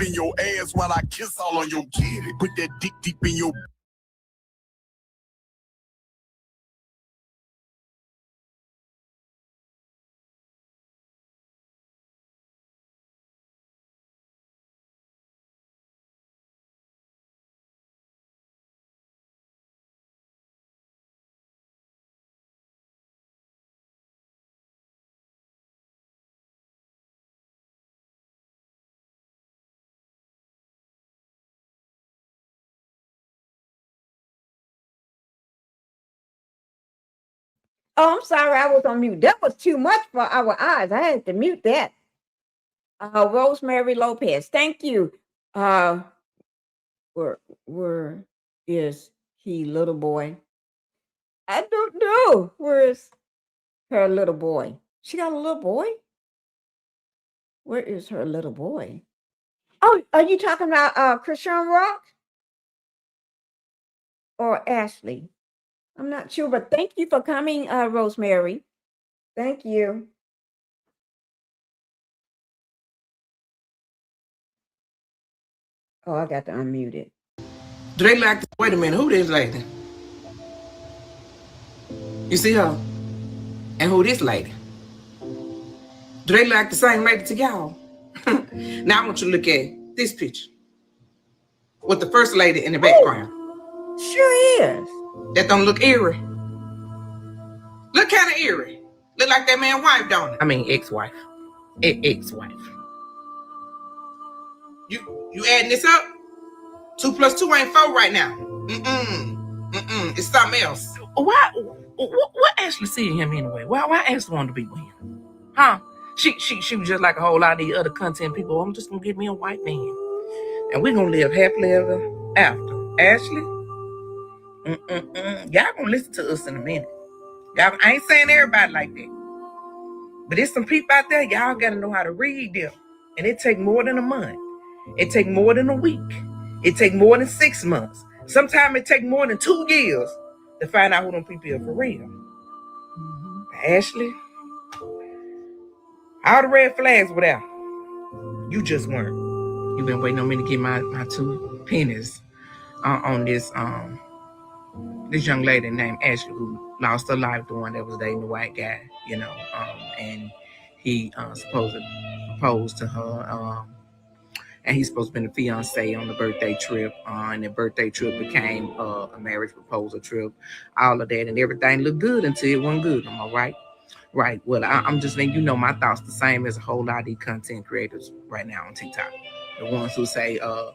Oh, I'm sorry, I was on mute. That was too much for our eyes. I had to mute that. Rosemary Lopez, thank you. Where is he, little boy? I don't know. Where is her little boy? She got a little boy? Where is her little boy? Oh, are you talking about Chrisean Rock or Ashlee? I'm not sure, but thank you for coming, Rosemary. Thank you. Oh, I got to unmute it. Do they like this? Wait a minute, who this lady? You see her? And who this lady? Do they like the same lady to y'all? Now I want you to look at this picture with the first lady in the background. Sure is. That don't look eerie. Look kind of eerie. Look like that man's wife, don't it? I mean ex-wife. Ex-wife. You adding this up? 2 + 2 ain't 4 right now. It's something else. Why? What Ashlee seeing him anyway? Why Ashlee wanted to be with him? Huh? She was just like a whole lot of these other content people. I'm just gonna get me a white man, and we're gonna live happily ever after. Ashlee, y'all gonna listen to us in a minute. Y'all, I ain't saying everybody like that, but there's some people out there. Y'all gotta know how to read them, and it take more than a month. It take more than a week. It take more than 6 months. Sometimes it take more than 2 years to find out who them people are for real. Ashlee, all the red flags were there. You just weren't. You've been waiting on me to get my 2 pennies on this young lady named Ashlee who lost her life, the one that was dating the white guy, and he supposedly proposed to her. And he's supposed to be the fiancé on the birthday trip. And the birthday trip became a marriage proposal trip. All of that and everything looked good until it wasn't good. Am I right? Right. Well, I'm just letting my thoughts the same as a whole lot of these content creators right now on TikTok. The ones who say, a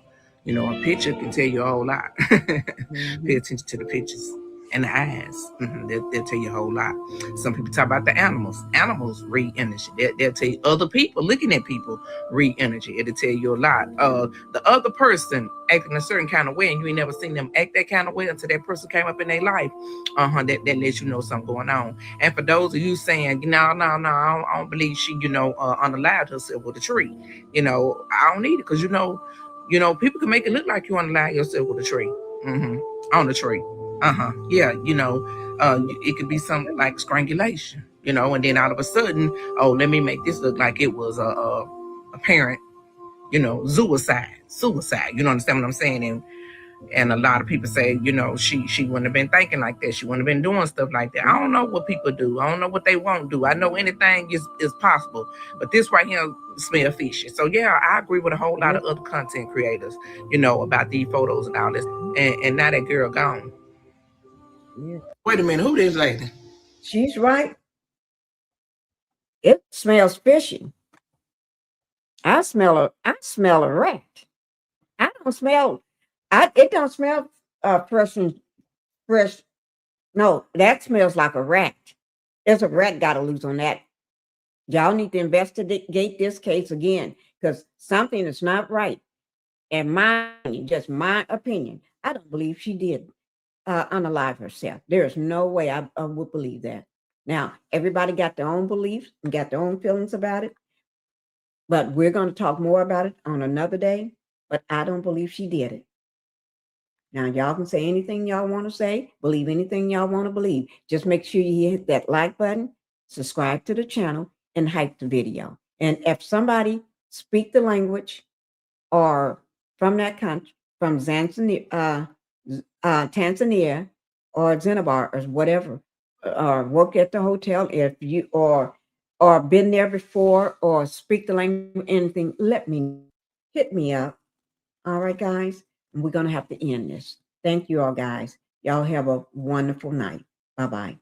picture can tell you a whole lot. Pay attention to the pictures and the eyes. They'll tell you a whole lot. Some people talk about the animals. Animals read energy. They'll tell you other people, looking at people, read energy. It'll tell you a lot. The other person acting a certain kind of way, and you ain't never seen them act that kind of way until that person came up in their life. That lets you know something going on. And for those of you saying, no, I don't believe she, unalived herself with a tree. I don't need it because people can make it look like you unalive yourself with a tree. On the tree. Yeah, it could be something like strangulation, and then all of a sudden, let me make this look like it was a parent, suicide. You understand what I'm saying? And a lot of people say, she wouldn't have been thinking like that. She wouldn't have been doing stuff like that. I don't know what people do. I don't know what they won't do. I know anything is possible, but this right here smell fishy. So yeah, I agree with a whole lot of other content creators, about these photos and all this. And now that girl gone. Yeah. Wait a minute, who this lady? She's right. It smells fishy. I smell a rat. It don't smell fresh. No, that smells like a rat. There's a rat got to loose on that. Y'all need to investigate this case again because something is not right. And just my opinion, I don't believe she did unalive herself. There is no way I would believe that. Now, everybody got their own beliefs and got their own feelings about it. But we're going to talk more about it on another day. But I don't believe she did it. Now, y'all can say anything y'all want to say, believe anything y'all want to believe. Just make sure you hit that like button, subscribe to the channel, and hype the video. And if somebody speak the language or from that country, from Tanzania or Zanzibar or whatever, or work at the hotel, if you or been there before or speak the language, anything, hit me up. All right, guys. And we're gonna have to end this. Thank you all, guys. Y'all have a wonderful night. Bye-bye.